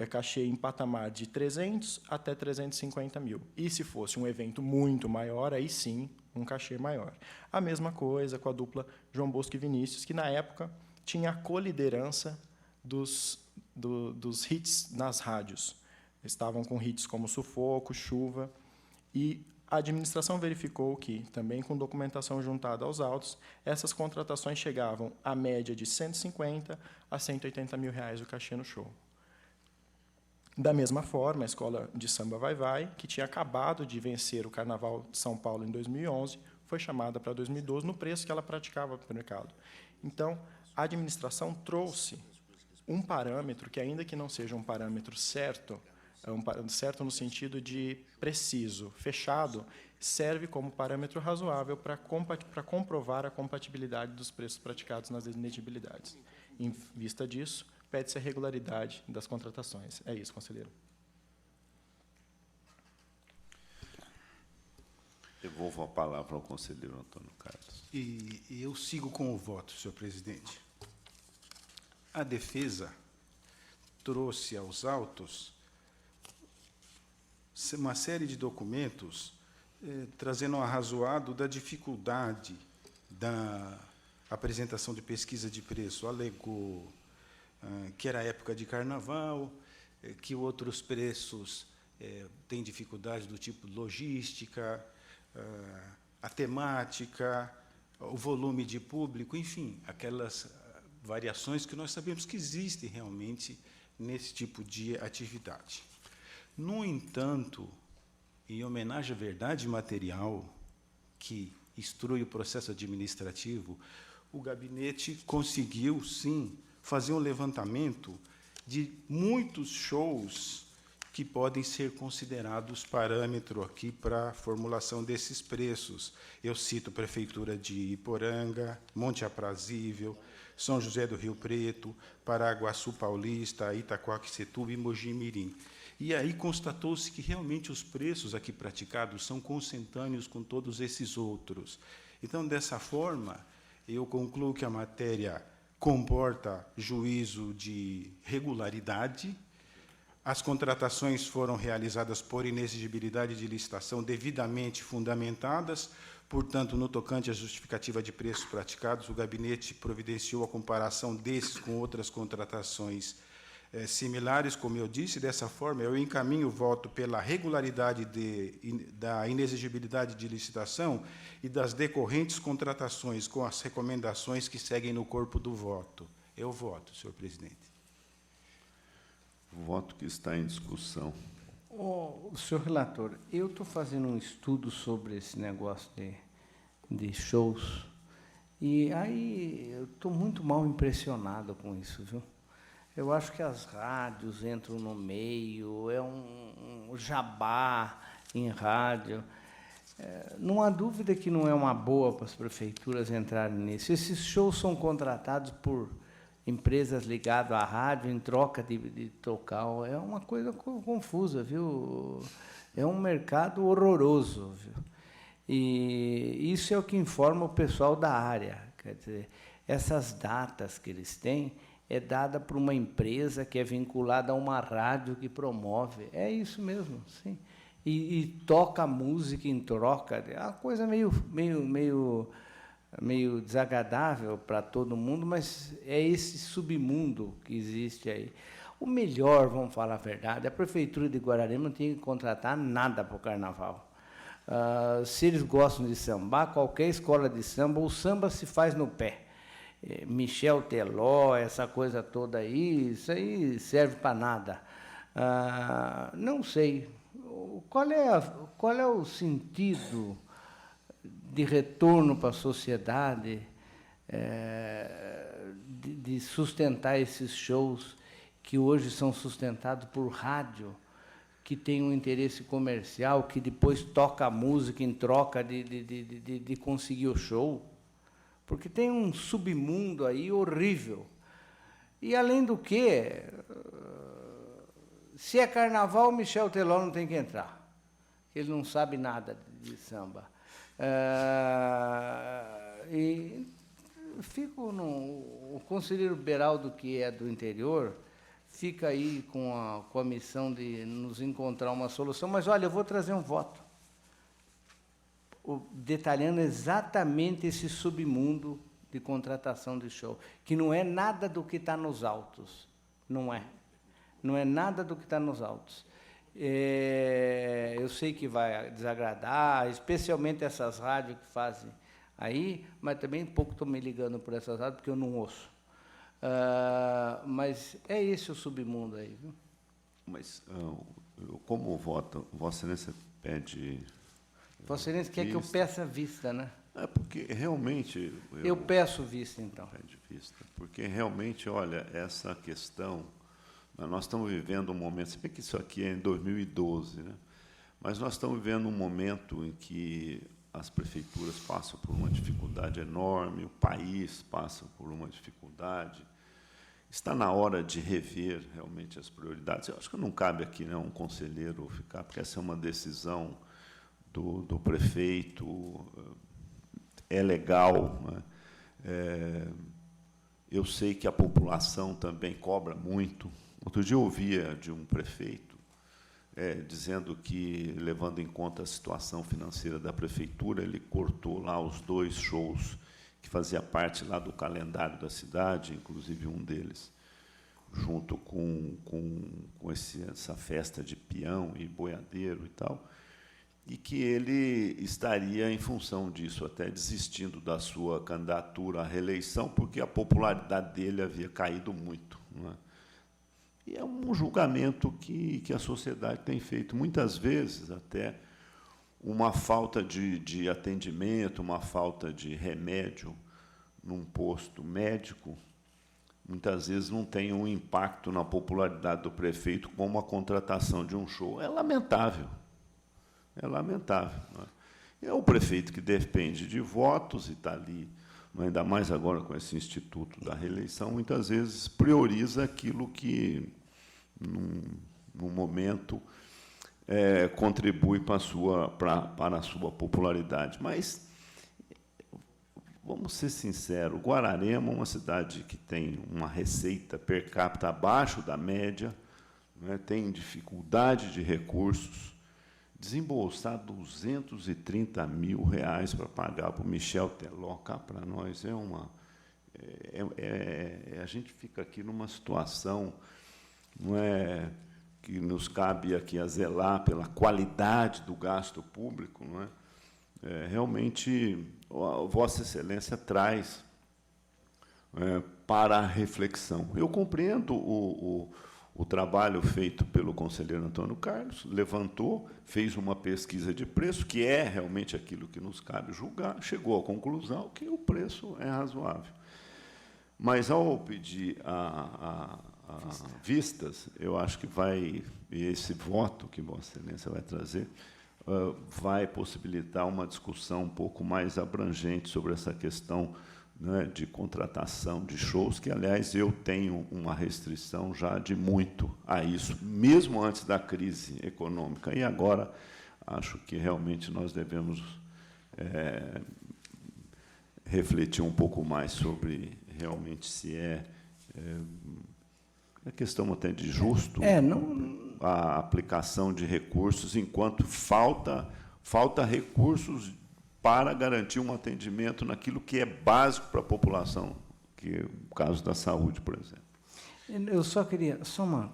cachê em patamar de 300 até 350 mil. E se fosse um evento muito maior, aí sim, um cachê maior. A mesma coisa com a dupla João Bosco e Vinícius, que, na época, tinha a coliderança dos hits nas rádios. Estavam com hits como Sufoco, Chuva, e a administração verificou que, também com documentação juntada aos autos, essas contratações chegavam à média de 150 a 180 mil reais o cachê no show. Da mesma forma, a Escola de Samba Vai Vai, que tinha acabado de vencer o Carnaval de São Paulo em 2011, foi chamada para 2012 no preço que ela praticava para o mercado. Então, a administração trouxe um parâmetro que, ainda que não seja um parâmetro certo, certo no sentido de preciso, fechado, serve como parâmetro razoável para comprovar a compatibilidade dos preços praticados nas inedibilidades. Em vista disso, pede-se a regularidade das contratações. É isso, conselheiro. Devolvo a palavra ao conselheiro Antônio Carlos. E eu sigo com o voto, senhor presidente. A defesa trouxe aos autos uma série de documentos trazendo um arrazoado da dificuldade da apresentação de pesquisa de preço. Alegou que era época de carnaval, que outros preços têm dificuldade do tipo logística, a temática, o volume de público, enfim, aquelas variações que nós sabemos que existem realmente nesse tipo de atividade. No entanto, em homenagem à verdade material que instrui o processo administrativo, o gabinete conseguiu, sim, fazer um levantamento de muitos shows que podem ser considerados parâmetro aqui para a formulação desses preços. Eu cito a Prefeitura de Iporanga, Monte Aprazível, São José do Rio Preto, Paraguaçu Paulista, Itaquaquecetuba e Mogi-mirim. E aí constatou-se que realmente os preços aqui praticados são consentâneos com todos esses outros. Então, dessa forma, eu concluo que a matéria comporta juízo de regularidade. As contratações foram realizadas por inexigibilidade de licitação devidamente fundamentadas. Portanto, no tocante à justificativa de preços praticados, o gabinete providenciou a comparação desses com outras contratações similares, como eu disse. Dessa forma, eu encaminho o voto pela regularidade da inexigibilidade de licitação e das decorrentes contratações, com as recomendações que seguem no corpo do voto. Eu voto, senhor presidente. Voto que está em discussão. Senhor relator, eu estou fazendo um estudo sobre esse negócio de shows, e aí eu estou muito mal impressionado com isso, viu? Eu acho que as rádios entram no meio, é um jabá em rádio. Não há dúvida que não é uma boa para as prefeituras entrarem nisso. Esses shows são contratados por empresas ligadas à rádio em troca de tocar. É uma coisa confusa, viu? É um mercado horroroso, viu? E isso é o que informa o pessoal da área. Quer dizer, essas datas que eles têm é dada por uma empresa que é vinculada a uma rádio que promove. É isso mesmo, sim. E toca música em troca. É uma coisa meio desagradável para todo mundo, mas é esse submundo que existe aí. O melhor, vamos falar a verdade, a Prefeitura de Guararema não tinha que contratar nada para o Carnaval. Se eles gostam de sambar, qualquer escola de samba, o samba se faz no pé. Michel Teló, essa coisa toda aí, isso aí serve para nada. Não sei. Qual é o sentido de retorno para a sociedade de sustentar esses shows que hoje são sustentados por rádio, que tem um interesse comercial, que depois toca a música em troca de conseguir o show? Porque tem um submundo aí horrível. E, além do que, Se é carnaval, Michel Teló não tem que entrar. Ele não sabe nada de samba. E fico o conselheiro Beraldo, que é do interior, fica aí com a missão de nos encontrar uma solução. Mas, olha, eu vou trazer um voto, detalhando exatamente esse submundo de contratação de show, que não é nada do que está nos autos. Não é. Não é nada do que está nos autos. Eu sei que vai desagradar, especialmente essas rádios que fazem aí, mas também pouco estou me ligando por essas rádios, porque eu não ouço. Mas é esse o submundo aí, viu? Mas, como voto, Vossa Excelência pede... Vossa Excelência quer que eu peça vista, né? É porque realmente... Eu peço vista, então. Pede vista. Porque realmente, olha, essa questão... Nós estamos vivendo um momento... Se bem que isso aqui é em 2012, né? Mas nós estamos vivendo um momento em que as prefeituras passam por uma dificuldade enorme, o país passa por uma dificuldade. Está na hora de rever realmente as prioridades. Eu acho que não cabe aqui, né, um conselheiro ficar, porque essa é uma decisão do prefeito, é legal, né? Eu sei que a população também cobra muito. Outro dia eu ouvia de um prefeito dizendo que, levando em conta a situação financeira da prefeitura, ele cortou lá os 2 shows que fazia parte lá do calendário da cidade, inclusive um deles, junto com essa festa de peão e boiadeiro e tal, e que ele estaria, em função disso, até desistindo da sua candidatura à reeleição, porque a popularidade dele havia caído muito, não é? E é um julgamento que a sociedade tem feito, muitas vezes, até uma falta de atendimento, uma falta de remédio num posto médico, muitas vezes não tem um impacto na popularidade do prefeito como a contratação de um show. É lamentável. É lamentável. Não é? É o prefeito que depende de votos e está ali, ainda mais agora com esse instituto da reeleição, muitas vezes prioriza aquilo que, num momento, contribui para a sua popularidade. Mas, vamos ser sinceros, Guararema é uma cidade que tem uma receita per capita abaixo da média, né, tem dificuldade de recursos. Desembolsar R$230 mil para pagar para o Michel Teló, cá para nós é uma... a gente fica aqui numa situação, não é, que nos cabe aqui a zelar pela qualidade do gasto público, não é? Realmente, a Vossa Excelência traz para a reflexão. Eu compreendo o trabalho feito pelo conselheiro Antônio Carlos, levantou, fez uma pesquisa de preço, que é realmente aquilo que nos cabe julgar, chegou à conclusão que o preço é razoável. Mas, ao pedir a vistas, eu acho que esse voto que Vossa Excelência vai trazer, vai possibilitar uma discussão um pouco mais abrangente sobre essa questão, né, de contratação de shows, que, aliás, eu tenho uma restrição já de muito a isso, mesmo antes da crise econômica. E agora acho que realmente nós devemos refletir um pouco mais sobre realmente se a questão até de justo a aplicação de recursos, enquanto falta recursos para garantir um atendimento naquilo que é básico para a população, que é o caso da saúde, por exemplo. Eu só queria,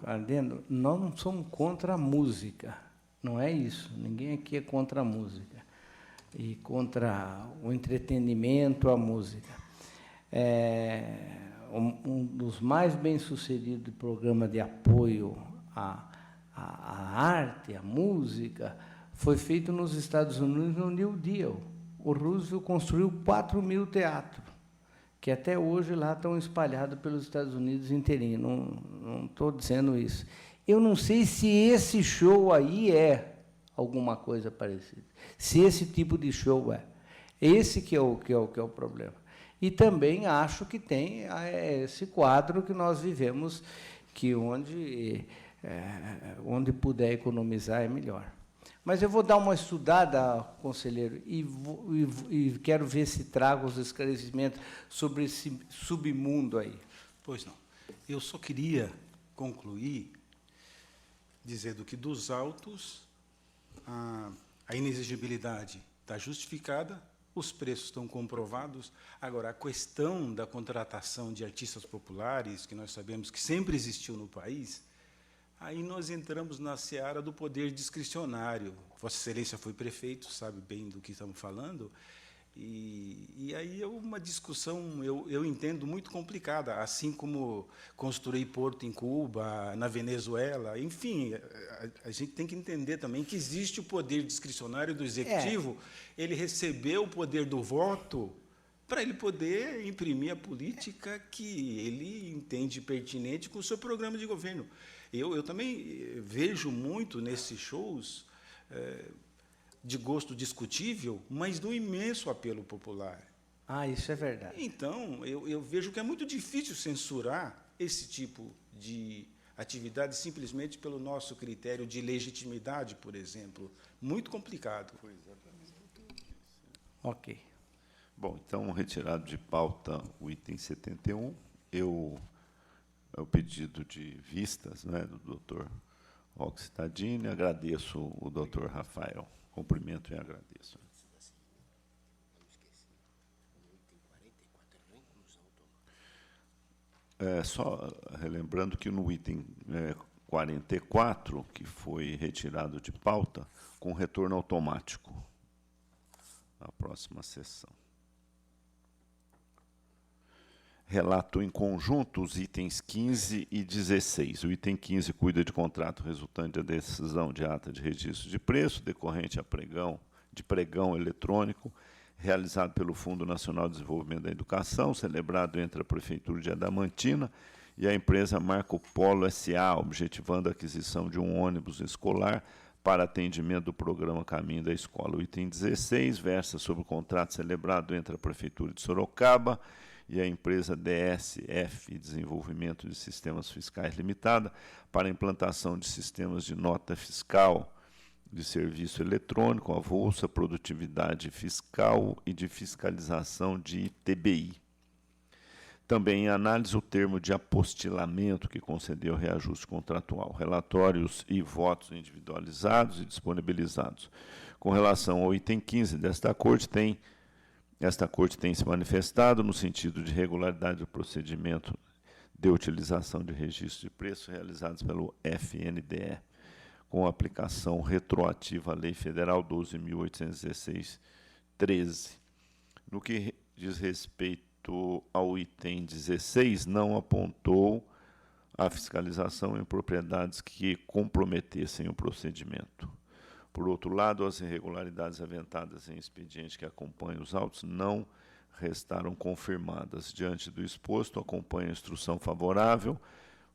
adendo, nós não somos contra a música, não é isso, ninguém aqui é contra a música, e contra o entretenimento, a música. Um dos mais bem-sucedidos programas de apoio à arte, à música, foi feito nos Estados Unidos, no New Deal. O Roosevelt construiu 4.000 teatros, que até hoje lá estão espalhados pelos Estados Unidos inteirinho. Não estou dizendo isso. Eu não sei se esse show aí é alguma coisa parecida, se esse tipo de show é. Esse que é o problema. E também acho que tem esse quadro que nós vivemos, que onde onde puder economizar é melhor. Mas eu vou dar uma estudada, conselheiro, e quero ver se trago os esclarecimentos sobre esse submundo aí. Pois não. Eu só queria concluir dizendo que dos autos a inexigibilidade está justificada, os preços estão comprovados. Agora, a questão da contratação de artistas populares, que nós sabemos que sempre existiu no país, aí nós entramos na seara do poder discricionário. Vossa Excelência foi prefeito, sabe bem do que estamos falando, e aí é uma discussão, eu entendo, muito complicada, assim como construir porto em Cuba, na Venezuela, enfim, a gente tem que entender também que existe o poder discricionário do Executivo, ele recebeu o poder do voto para ele poder imprimir a política que ele entende pertinente com o seu programa de governo. Eu também vejo muito nesses shows de gosto discutível, mas do imenso apelo popular. Isso é verdade. Então, eu vejo que é muito difícil censurar esse tipo de atividade simplesmente pelo nosso critério de legitimidade, por exemplo. Muito complicado. Ok. Bom, então, retirado de pauta o item 71, é o pedido de vistas, né, do doutor Roque Cittadini. Agradeço o doutor Rafael. Cumprimento e agradeço. Só relembrando que no item 44, que foi retirado de pauta, com retorno automático à próxima sessão. Relato em conjunto os itens 15 e 16. O item 15 cuida de contrato resultante da decisão de ata de registro de preço decorrente a pregão eletrônico realizado pelo Fundo Nacional de Desenvolvimento da Educação, celebrado entre a Prefeitura de Adamantina e a empresa Marco Polo S.A., objetivando a aquisição de um ônibus escolar para atendimento do programa Caminho da Escola. O item 16 versa sobre o contrato celebrado entre a Prefeitura de Sorocaba e a empresa DSF, Desenvolvimento de Sistemas Fiscais Limitada, para a implantação de sistemas de nota fiscal, de serviço eletrônico, avulsa, produtividade fiscal e de fiscalização de ITBI. Também em análise o termo de apostilamento que concedeu reajuste contratual, relatórios e votos individualizados e disponibilizados. Com relação ao item 15 desta Corte, esta Corte tem se manifestado no sentido de regularidade do procedimento de utilização de registro de preço realizados pelo FNDE, com aplicação retroativa à Lei Federal 12.816/13. No que diz respeito ao item 16, não apontou a fiscalização em propriedades que comprometessem o procedimento. Por outro lado, as irregularidades aventadas em expediente que acompanham os autos não restaram confirmadas. Diante do exposto, acompanho a instrução favorável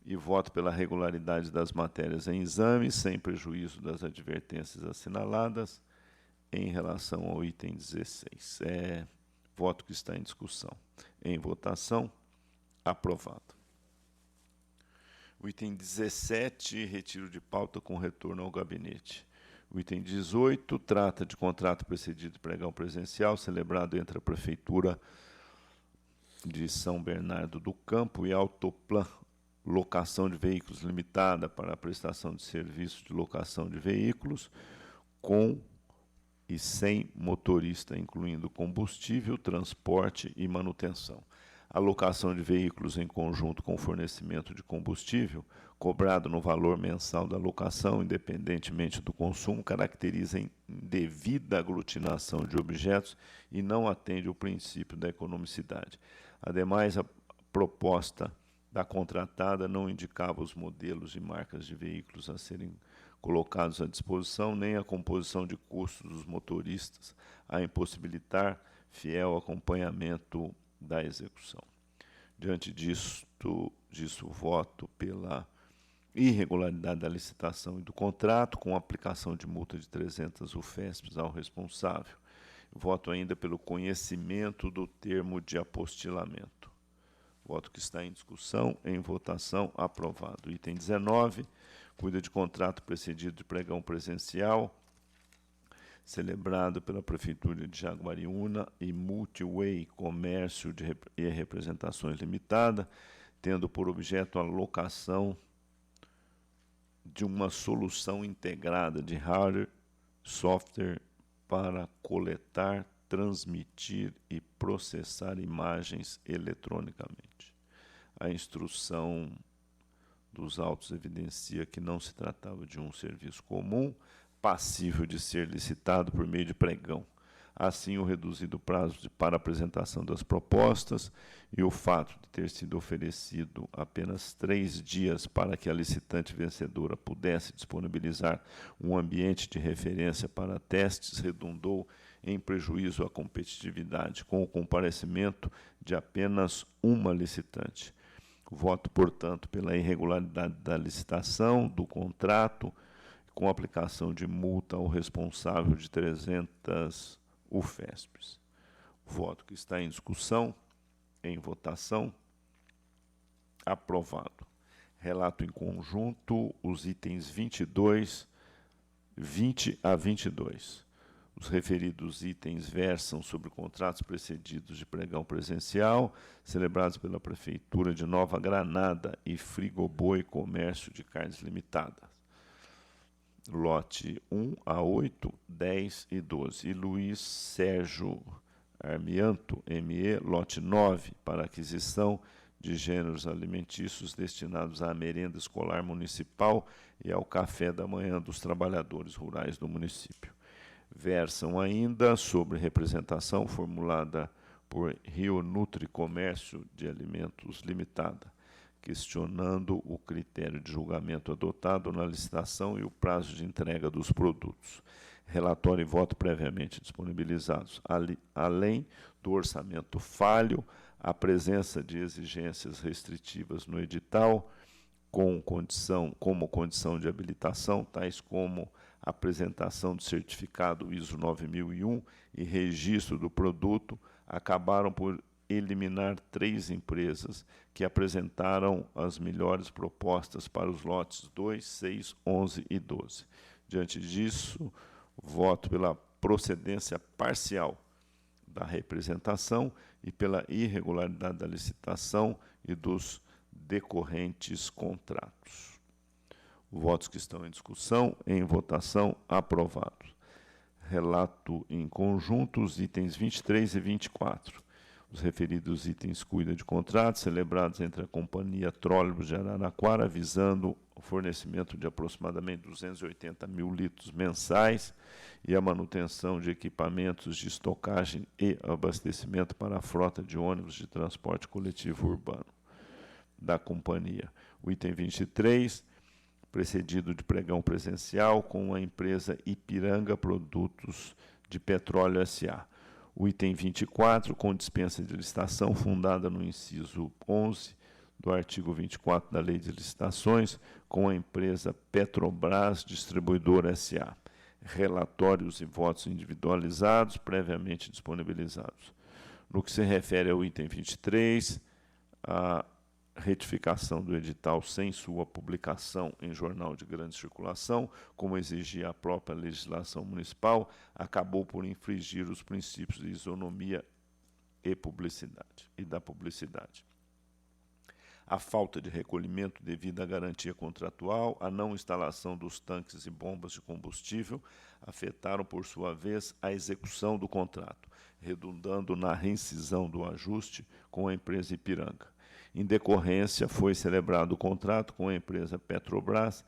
e voto pela regularidade das matérias em exame, sem prejuízo das advertências assinaladas em relação ao item 16. Voto que está em discussão. Em votação, aprovado. O item 17, retiro de pauta com retorno ao gabinete. O item 18 trata de contrato precedido de pregão presencial celebrado entre a Prefeitura de São Bernardo do Campo e a Autoplan Locação de Veículos Limitada para a prestação de serviço de locação de veículos com e sem motorista, incluindo combustível, transporte e manutenção. A locação de veículos em conjunto com fornecimento de combustível, cobrado no valor mensal da locação, independentemente do consumo, caracteriza indevida aglutinação de objetos e não atende ao princípio da economicidade. Ademais, a proposta da contratada não indicava os modelos e marcas de veículos a serem colocados à disposição, nem a composição de custos dos motoristas, a impossibilitar fiel acompanhamento da execução. Diante disso, voto pela irregularidade da licitação e do contrato, com aplicação de multa de 300 UFESPs ao responsável. Voto ainda pelo conhecimento do termo de apostilamento. Voto que está em discussão, em votação, aprovado. Item 19, cuida de contrato precedido de pregão presencial, celebrado pela Prefeitura de Jaguariúna e Multiway Comércio e Representações Limitada, tendo por objeto a locação de uma solução integrada de hardware, software para coletar, transmitir e processar imagens eletronicamente. A instrução dos autos evidencia que não se tratava de um serviço comum, passível de ser licitado por meio de pregão. Assim, o reduzido prazo para apresentação das propostas e o fato de ter sido oferecido apenas 3 dias para que a licitante vencedora pudesse disponibilizar um ambiente de referência para testes redundou em prejuízo à competitividade, com o comparecimento de apenas uma licitante. Voto, portanto, pela irregularidade da licitação, do contrato, com aplicação de multa ao responsável de 300 UFESPs. Voto que está em discussão, em votação, aprovado. Relato em conjunto os itens 22, 20 a 22. Os referidos itens versam sobre contratos precedidos de pregão presencial, celebrados pela Prefeitura de Nova Granada e Frigoboi Comércio de Carnes Limitada. Lote 1 a 8, 10 e 12. E Luiz Sérgio Armianto, ME, lote 9, para aquisição de gêneros alimentícios destinados à merenda escolar municipal e ao café da manhã dos trabalhadores rurais do município. Versam ainda sobre representação formulada por Rio Nutri Comércio de Alimentos Limitada, questionando o critério de julgamento adotado na licitação e o prazo de entrega dos produtos. Relatório e voto previamente disponibilizados, além do orçamento falho, a presença de exigências restritivas no edital, como condição de habilitação, tais como apresentação do certificado ISO 9001 e registro do produto, acabaram por eliminar 3 empresas que apresentaram as melhores propostas para os lotes 2, 6, 11 e 12. Diante disso, voto pela procedência parcial da representação e pela irregularidade da licitação e dos decorrentes contratos. Votos que estão em discussão, em votação, aprovados. Relato em conjunto os itens 23 e 24. Os referidos itens cuidam de contratos celebrados entre a Companhia Trólebus de Araraquara, visando o fornecimento de aproximadamente 280 mil litros mensais e a manutenção de equipamentos de estocagem e abastecimento para a frota de ônibus de transporte coletivo urbano da companhia. O item 23, precedido de pregão presencial com a empresa Ipiranga Produtos de Petróleo S.A. O item 24, com dispensa de licitação fundada no inciso 11 do artigo 24 da Lei de Licitações, com a empresa Petrobras Distribuidora S.A. Relatórios e votos individualizados, previamente disponibilizados. No que se refere ao item 23, a retificação do edital sem sua publicação em jornal de grande circulação, como exigia a própria legislação municipal, acabou por infringir os princípios de isonomia e da publicidade. A falta de recolhimento devido à garantia contratual, a não instalação dos tanques e bombas de combustível afetaram, por sua vez, a execução do contrato, redundando na rescisão do ajuste com a empresa Ipiranga. Em decorrência, foi celebrado o contrato com a empresa Petrobras,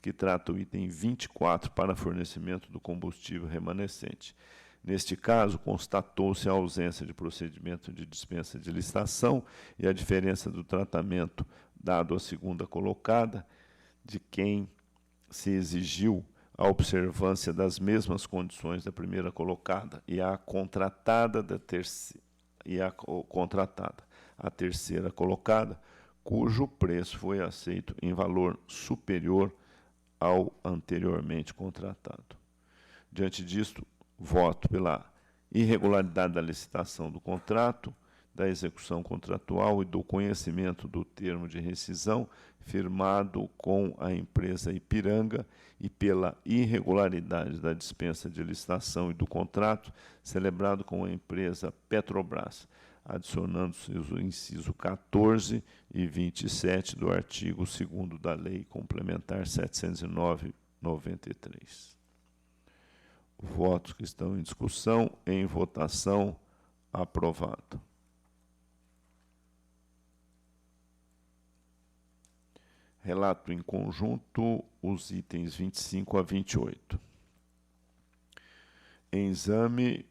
que trata o item 24 para fornecimento do combustível remanescente. Neste caso, constatou-se a ausência de procedimento de dispensa de licitação e a diferença do tratamento dado à segunda colocada, de quem se exigiu a observância das mesmas condições da primeira colocada e a contratada a terceira colocada, cujo preço foi aceito em valor superior ao anteriormente contratado. Diante disto, voto pela irregularidade da licitação do contrato, da execução contratual e do conhecimento do termo de rescisão firmado com a empresa Ipiranga e pela irregularidade da dispensa de licitação e do contrato celebrado com a empresa Petrobras, adicionando-se o inciso 14 e 27 do artigo 2º da Lei Complementar 709/93. Votos que estão em discussão, em votação, aprovado. Relato em conjunto os itens 25 a 28. Em exame,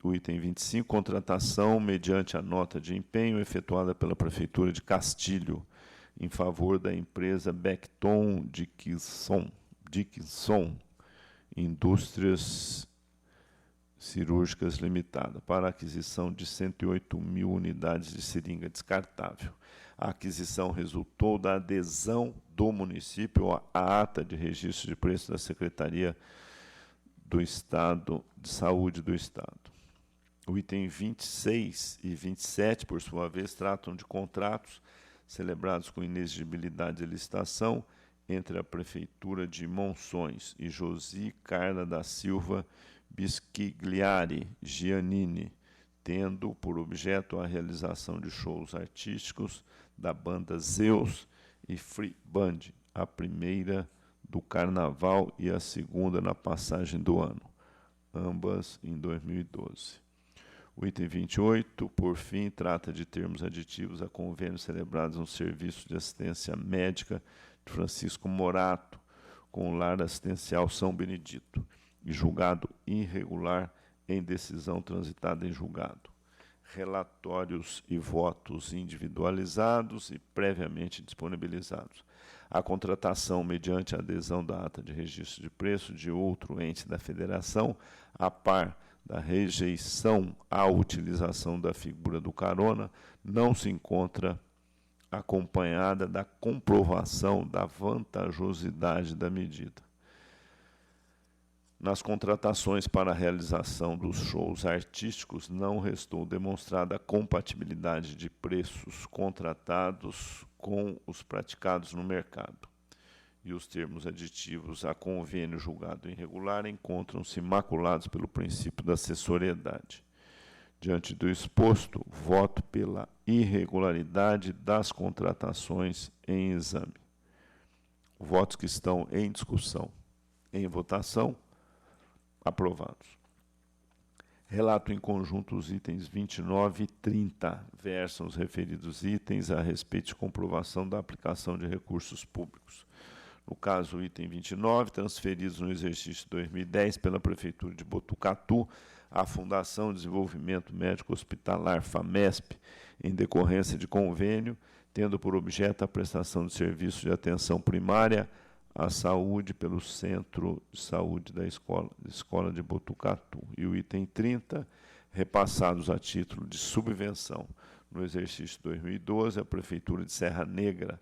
o item 25, contratação mediante a nota de empenho efetuada pela Prefeitura de Castilho em favor da empresa Beckton Dickinson Indústrias Cirúrgicas Limitada para a aquisição de 108.000 unidades de seringa descartável. A aquisição resultou da adesão do município à ata de registro de preço da Secretaria do Estado de Saúde do Estado. O item 26 e 27, por sua vez, tratam de contratos celebrados com inexigibilidade de licitação entre a Prefeitura de Monções e Josi Carla da Silva Bischigliari Giannini, tendo por objeto a realização de shows artísticos da banda Zeus e Free Band, a primeira do Carnaval e a segunda na passagem do ano, ambas em 2012. O item 28, por fim, trata de termos aditivos a convênios celebrados no Serviço de Assistência Médica de Francisco Morato, com o Lar Assistencial São Benedito, e julgado irregular em decisão transitada em julgado. Relatórios e votos individualizados e previamente disponibilizados. A contratação mediante a adesão da ata de registro de preço de outro ente da federação, a par da rejeição à utilização da figura do carona, não se encontra acompanhada da comprovação da vantajosidade da medida. Nas contratações para a realização dos shows artísticos, não restou demonstrada a compatibilidade de preços contratados com os praticados no mercado. E os termos aditivos a convênio julgado irregular encontram-se maculados pelo princípio da acessoriedade. Diante do exposto, voto pela irregularidade das contratações em exame. Votos que estão em discussão, em votação, aprovados. Relato em conjunto os itens 29 e 30, versam os referidos itens a respeito de comprovação da aplicação de recursos públicos. No caso, o item 29, transferidos no exercício de 2010 pela Prefeitura de Botucatu à Fundação de Desenvolvimento Médico Hospitalar, FAMESP, em decorrência de convênio, tendo por objeto a prestação de serviços de atenção primária à saúde pelo Centro de Saúde da Escola de Botucatu. E o item 30, repassados a título de subvenção no exercício de 2012, a Prefeitura de Serra Negra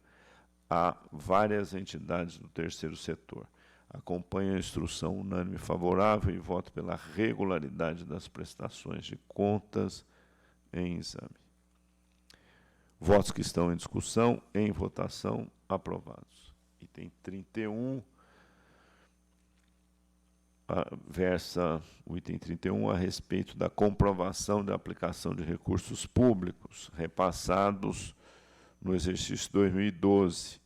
a várias entidades do terceiro setor. Acompanho a instrução unânime favorável e voto pela regularidade das prestações de contas em exame. Votos que estão em discussão, em votação, aprovados. Item 31, versa o item 31 a respeito da comprovação da aplicação de recursos públicos repassados no exercício 2012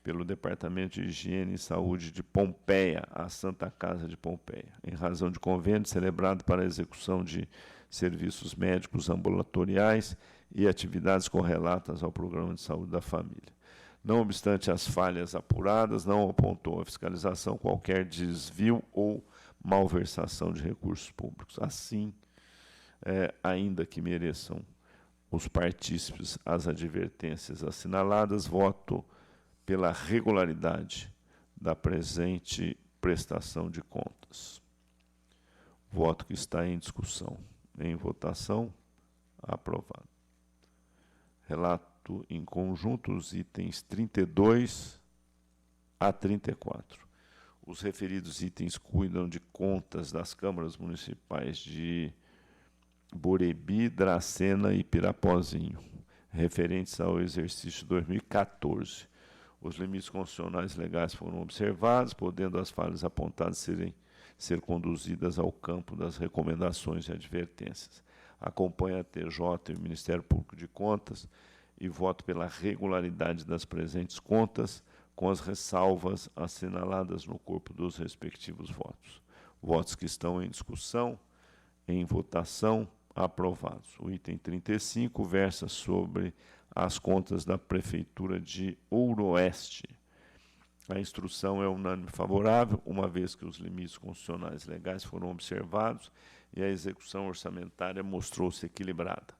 pelo Departamento de Higiene e Saúde de Pompeia, à Santa Casa de Pompeia, em razão de convênio celebrado para a execução de serviços médicos ambulatoriais e atividades correlatas ao Programa de Saúde da Família. Não obstante as falhas apuradas, não apontou a fiscalização qualquer desvio ou malversação de recursos públicos. Assim, ainda que mereçam os partícipes as advertências assinaladas, voto pela regularidade da presente prestação de contas. Voto que está em discussão. Em votação, aprovado. Relato em conjunto os itens 32 a 34. Os referidos itens cuidam de contas das câmaras municipais de Borebi, Dracena e Pirapozinho, referentes ao exercício 2014. Os limites constitucionais legais foram observados, podendo as falhas apontadas ser conduzidas ao campo das recomendações e advertências. Acompanha a TJ e o Ministério Público de Contas e voto pela regularidade das presentes contas, com as ressalvas assinaladas no corpo dos respectivos votos. Votos que estão em discussão, em votação, aprovados. O item 35 versa sobre as contas da Prefeitura de Ouroeste. A instrução é unânime favorável, uma vez que os limites constitucionais legais foram observados e a execução orçamentária mostrou-se equilibrada.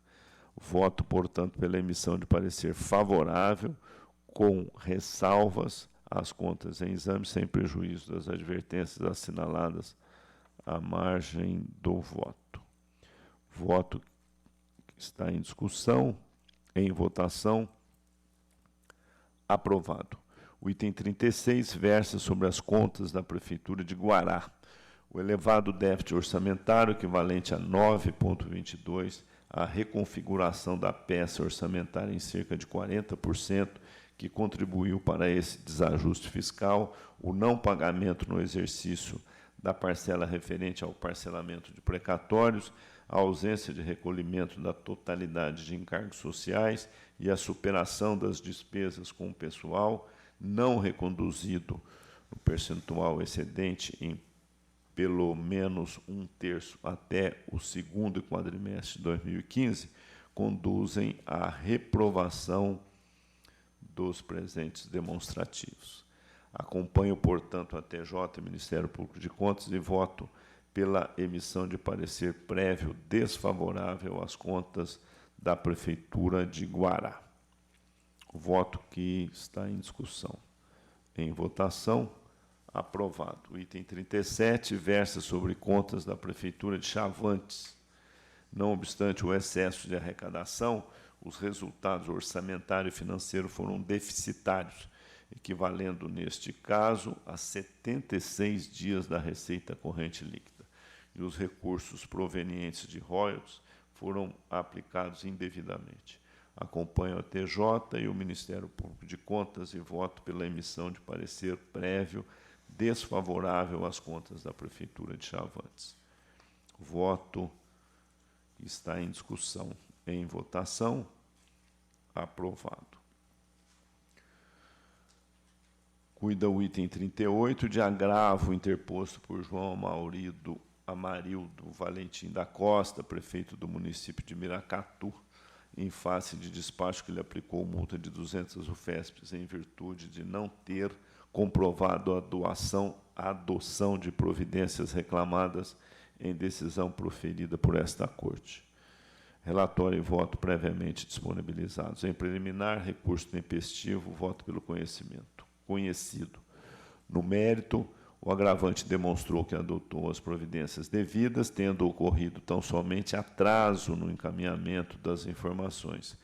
Voto, portanto, pela emissão de parecer favorável, com ressalvas às contas em exame, sem prejuízo das advertências assinaladas à margem do voto. Voto que está em discussão, em votação, aprovado. O item 36 versa sobre as contas da Prefeitura de Guará. O elevado déficit orçamentário, equivalente a 9,22%, a reconfiguração da peça orçamentária em cerca de 40%, que contribuiu para esse desajuste fiscal, o não pagamento no exercício da parcela referente ao parcelamento de precatórios, a ausência de recolhimento da totalidade de encargos sociais e a superação das despesas com o pessoal, não reconduzido no percentual excedente em pelo menos 1/3 até o segundo quadrimestre de 2015, conduzem à reprovação dos presentes demonstrativos. Acompanho, portanto, a TJ e o Ministério Público de Contas e voto pela emissão de parecer prévio desfavorável às contas da Prefeitura de Guará. O voto que está em discussão. Em votação, aprovado. O item 37 versa sobre contas da Prefeitura de Chavantes. Não obstante o excesso de arrecadação, os resultados orçamentário e financeiro foram deficitários, equivalendo, neste caso, a 76 dias da receita corrente líquida. E os recursos provenientes de royalties foram aplicados indevidamente. Acompanho a TJ e o Ministério Público de Contas e voto pela emissão de parecer prévio desfavorável às contas da Prefeitura de Chavantes. O voto está em discussão. Em votação, aprovado. Cuida o item 38 de agravo interposto por João Amarildo Valentim da Costa, prefeito do município de Miracatu, em face de despacho que lhe aplicou multa de 200 UFESPs em virtude de não ter comprovado a adoção de providências reclamadas em decisão proferida por esta Corte. Relatório e voto previamente disponibilizados. Em preliminar, recurso tempestivo, voto pelo conhecido. No mérito, o agravante demonstrou que adotou as providências devidas, tendo ocorrido tão somente atraso no encaminhamento das informações,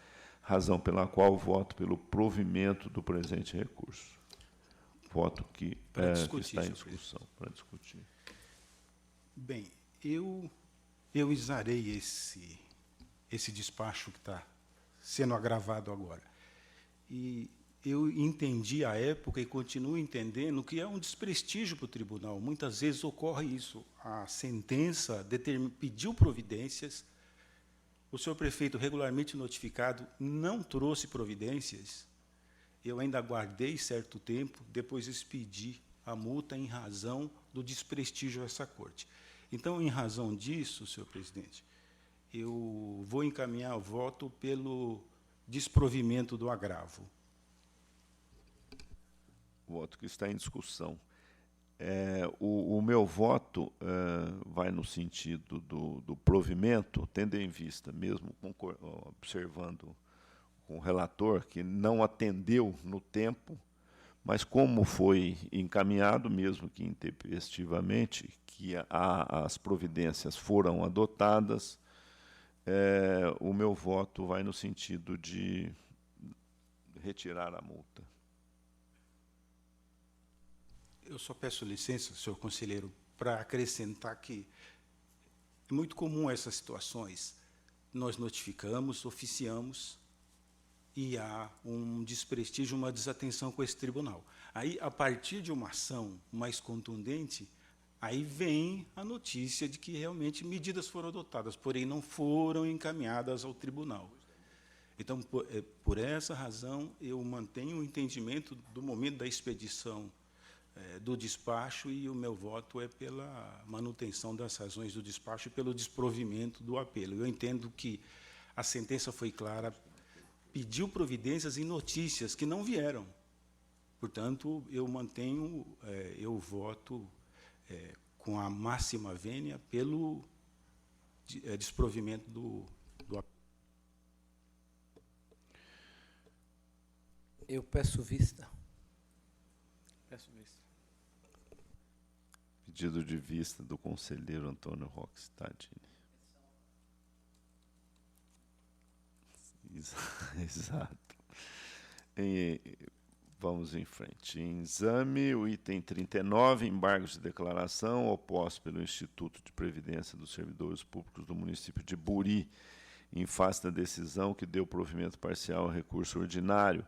razão pela qual voto pelo provimento do presente recurso. Voto que está em discussão, para discutir. Bem, eu exarei esse despacho que está sendo agravado agora. E eu entendi à época e continuo entendendo que é um desprestígio para o tribunal. Muitas vezes ocorre isso. A sentença pediu providências, o senhor prefeito, regularmente notificado, não trouxe providências. Eu ainda aguardei certo tempo, depois expedi a multa em razão do desprestígio a essa corte. Então, em razão disso, senhor presidente, eu vou encaminhar o voto pelo desprovimento do agravo. Voto que está em discussão. O meu voto vai no sentido do provimento, tendo em vista, mesmo observando com o relator, que não atendeu no tempo, mas como foi encaminhado, mesmo que intempestivamente, que as providências foram adotadas, o meu voto vai no sentido de retirar a multa. Eu só peço licença, senhor conselheiro, para acrescentar que é muito comum essas situações. nós notificamos, oficiamos, e há um desprestígio, uma desatenção com esse tribunal. Aí, a partir de uma ação mais contundente, aí vem a notícia de que realmente medidas foram adotadas, porém não foram encaminhadas ao tribunal. Então, por essa razão, eu mantenho o entendimento do momento da expedição do despacho, e o meu voto é pela manutenção das razões do despacho e pelo desprovimento do apelo. Eu entendo que a sentença foi clara, pediu providências e notícias que não vieram. Portanto, eu mantenho, eu voto com a máxima vênia pelo desprovimento do apelo. Eu peço vista. Peço vista. Pedido de vista do conselheiro Antônio Roque Stadini. Exato. Vamos em frente. Em exame, o item 39, embargos de declaração oposto pelo Instituto de Previdência dos Servidores Públicos do município de Buri, em face da decisão que deu provimento parcial ao recurso ordinário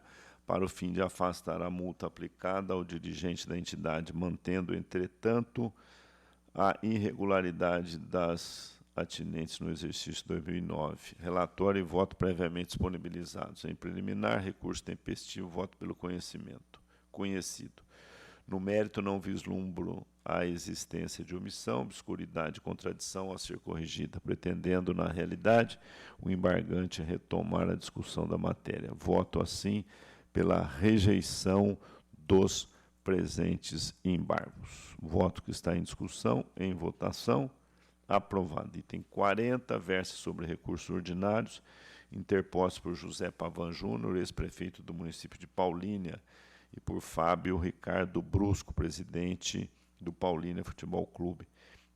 para o fim de afastar a multa aplicada ao dirigente da entidade, mantendo, entretanto, a irregularidade das atinentes no exercício 2009. Relatório e voto previamente disponibilizados. Em preliminar, recurso tempestivo, voto pelo conhecido. No mérito, não vislumbro a existência de omissão, obscuridade e contradição a ser corrigida, pretendendo, na realidade, o embargante retomar a discussão da matéria. Voto, assim, pela rejeição dos presentes embargos. Voto que está em discussão, em votação. Aprovado. Item 40, versa sobre recursos ordinários, interpostos por José Pavan Júnior, ex-prefeito do município de Paulínia, e por Fábio Ricardo Brusco, presidente do Paulínia Futebol Clube,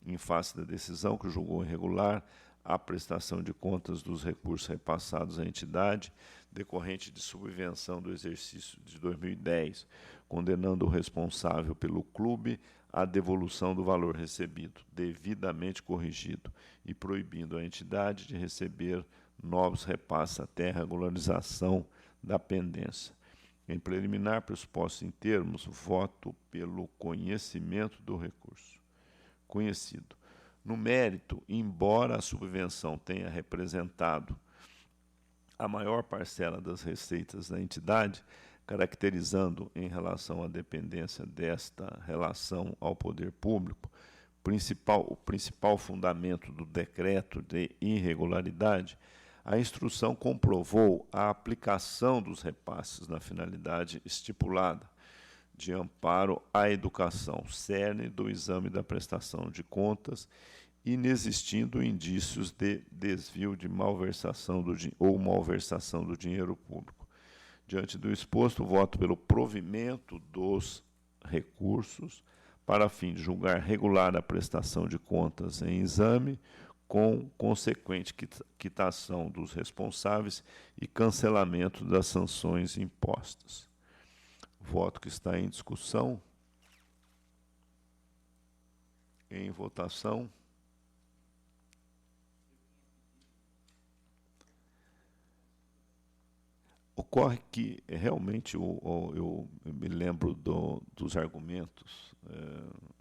em face da decisão que julgou irregular a prestação de contas dos recursos repassados à entidade, decorrente de subvenção do exercício de 2010, condenando o responsável pelo clube à devolução do valor recebido, devidamente corrigido, e proibindo a entidade de receber novos repasses até a regularização da pendência. Em preliminar, pressupostos em termos, voto pelo conhecimento do recurso. Conhecido. No mérito, embora a subvenção tenha representado a maior parcela das receitas da entidade, caracterizando, em relação à dependência desta relação ao poder público, o principal fundamento do decreto de irregularidade, a instrução comprovou a aplicação dos repasses na finalidade estipulada, de amparo à educação, cerne do exame da prestação de contas, inexistindo indícios de desvio de malversação ou malversação do dinheiro público. Diante do exposto, voto pelo provimento dos recursos para fim de julgar regular a prestação de contas em exame, com consequente quitação dos responsáveis e cancelamento das sanções impostas. Voto que está em discussão. Em votação. Ocorre que, realmente, eu me lembro dos argumentos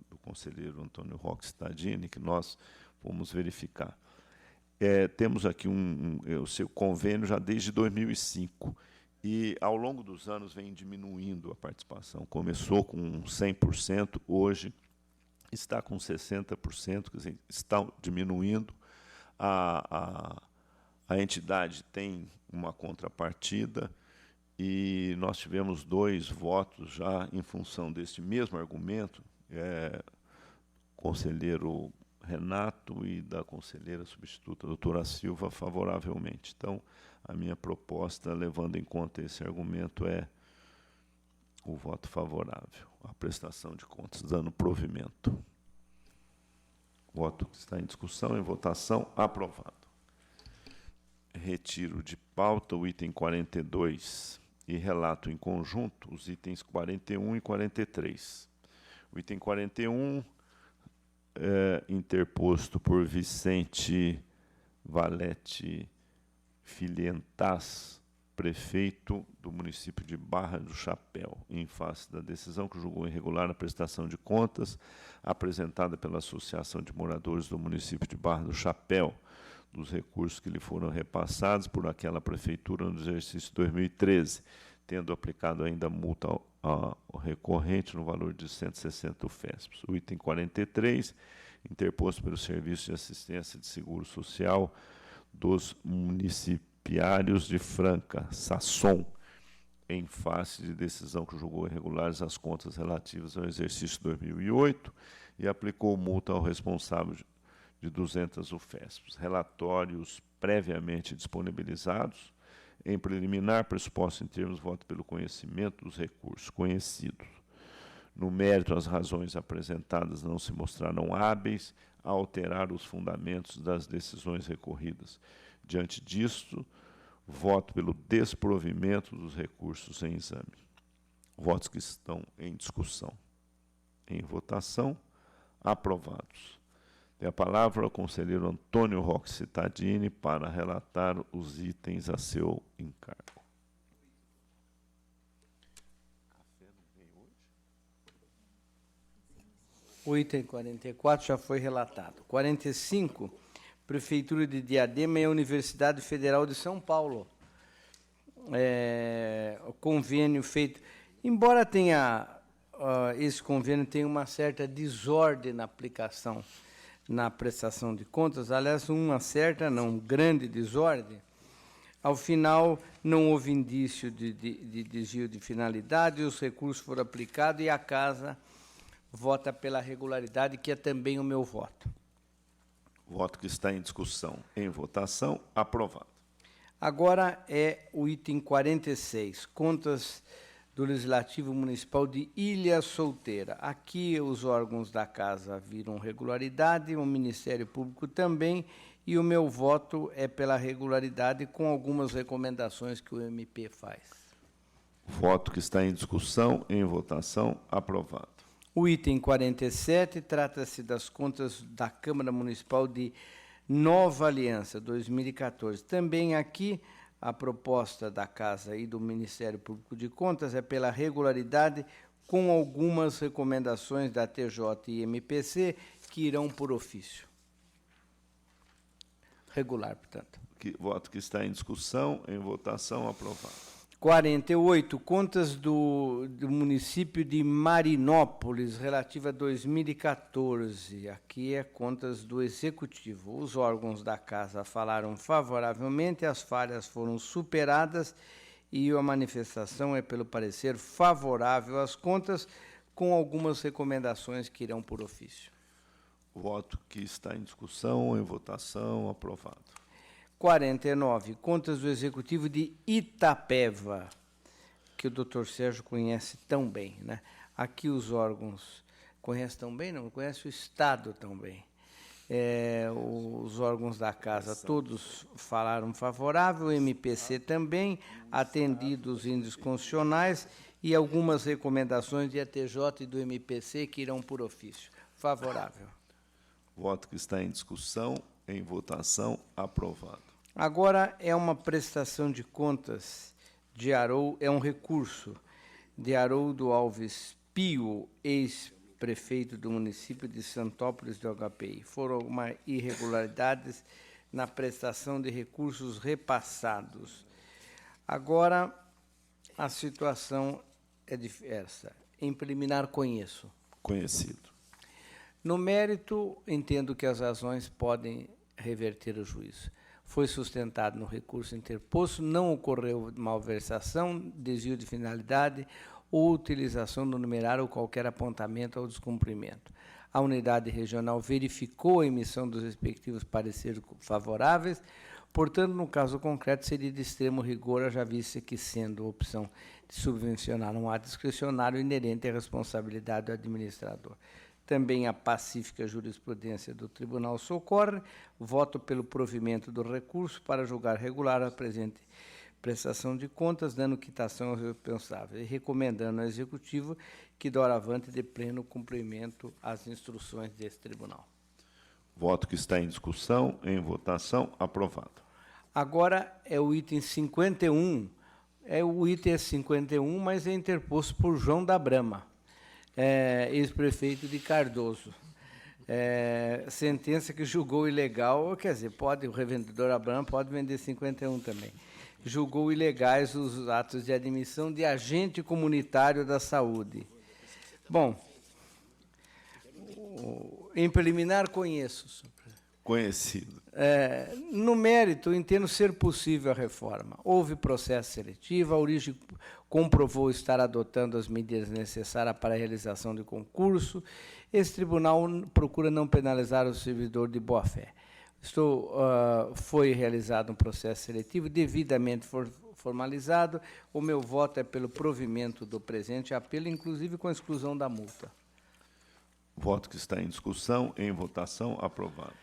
do conselheiro Antônio Roque Stadini, que nós fomos verificar. Temos aqui o seu convênio já desde 2005, e, ao longo dos anos, vem diminuindo a participação. Começou com 100%, hoje está com 60%, quer dizer, está diminuindo. A entidade tem uma contrapartida, e nós tivemos 2 votos já em função deste mesmo argumento, conselheiro Renato e da conselheira substituta, doutora Silva, favoravelmente. Então, a minha proposta, levando em conta esse argumento, é o voto favorável à prestação de contas, dando provimento. Voto que está em discussão, em votação, aprovado. Retiro de pauta o item 42 e relato em conjunto os itens 41 e 43. O item 41 interposto por Vicente Valete Filientas, prefeito do município de Barra do Chapéu, em face da decisão que julgou irregular a prestação de contas apresentada pela Associação de Moradores do município de Barra do Chapéu, dos recursos que lhe foram repassados por aquela prefeitura no exercício 2013, tendo aplicado ainda multa ao recorrente no valor de 160 UFESPs. O item 43, interposto pelo Serviço de Assistência de Seguro Social dos Municipiários de Franca, SASSOM, em face de decisão que julgou irregulares as contas relativas ao exercício 2008 e aplicou multa ao responsável de 200 UFESPs. Relatórios previamente disponibilizados. Em preliminar, pressuposto em termos, voto pelo conhecimento dos recursos conhecidos. No mérito, as razões apresentadas não se mostraram hábeis a alterar os fundamentos das decisões recorridas. Diante disto, voto pelo desprovimento dos recursos em exame. Votos que estão em discussão. Em votação, aprovados. Tem a palavra ao conselheiro Antônio Roque Cittadini para relatar os itens a seu encargo. O item 44 já foi relatado. 45, Prefeitura de Diadema e a Universidade Federal de São Paulo. O convênio feito... Embora tenha esse convênio tenha uma certa desordem na aplicação, na prestação de contas, aliás, uma certa, não, grande desordem, ao final não houve indício de desvio de finalidade, os recursos foram aplicados e a Casa vota pela regularidade, que é também o meu voto. Voto que está em discussão. Em votação, aprovado. Agora é o item 46, contas do Legislativo Municipal de Ilha Solteira. Aqui os órgãos da Casa viram regularidade, o Ministério Público também, e o meu voto é pela regularidade, com algumas recomendações que o MP faz. Voto que está em discussão, em votação, aprovado. O item 47 trata-se das contas da Câmara Municipal de Nova Aliança, 2014. Também aqui, a proposta da Casa e do Ministério Público de Contas é pela regularidade, com algumas recomendações da TJ e MPC, que irão por ofício. Regular, portanto. Voto que está em discussão, em votação, aprovado. 48, contas do município de Marinópolis, relativa a 2014. Aqui é contas do Executivo. Os órgãos da Casa falaram favoravelmente, as falhas foram superadas e a manifestação é pelo parecer favorável às contas, com algumas recomendações que irão por ofício. Voto que está em discussão, em votação, aprovado. 49, contas do Executivo de Itapeva, que o doutor Sérgio conhece tão bem, né? Aqui os órgãos conhecem tão bem, não conhece o Estado tão bem. Os órgãos da Casa todos falaram favorável, o MPC também, atendidos os índices constitucionais e algumas recomendações de ATJ e do MPC que irão por ofício. Favorável. Voto que está em discussão, em votação, aprovado. Agora é uma prestação de contas de é um recurso de Haroldo Alves Pio, ex-prefeito do município de Santópolis do HPI. Foram algumas irregularidades na prestação de recursos repassados. Agora, a situação é diversa. Em preliminar, conheço. Conhecido. No mérito, entendo que as razões podem reverter o juízo. Foi sustentado no recurso interposto, não ocorreu malversação, desvio de finalidade ou utilização do numerário ou qualquer apontamento ao descumprimento. A unidade regional verificou a emissão dos respectivos pareceres favoráveis, portanto, no caso concreto, seria de extremo rigor, já vista que, sendo a opção de subvencionar um ato discricionário inerente à responsabilidade do administrador. Também a pacífica jurisprudência do Tribunal socorre, voto pelo provimento do recurso para julgar regular a presente prestação de contas, dando quitação aos responsáveis e recomendando ao Executivo que, doravante, dê pleno cumprimento às instruções desse Tribunal. Voto que está em discussão, em votação, aprovado. Agora é o item 51. O item é 51, mas é interposto por João da Brama, ex-prefeito de Cardoso. Sentença que julgou ilegal, quer dizer, o revendedor Abramo pode vender 51 também. Julgou ilegais os atos de admissão de agente comunitário da saúde. Bom, em preliminar, conheço. Conhecido. No mérito, entendo ser possível a reforma. Houve processo seletivo, a origem comprovou estar adotando as medidas necessárias para a realização do concurso. Esse tribunal procura não penalizar o servidor de boa-fé. Foi realizado um processo seletivo devidamente formalizado. O meu voto é pelo provimento do presente apelo, inclusive com a exclusão da multa. Voto que está em discussão, em votação, aprovado.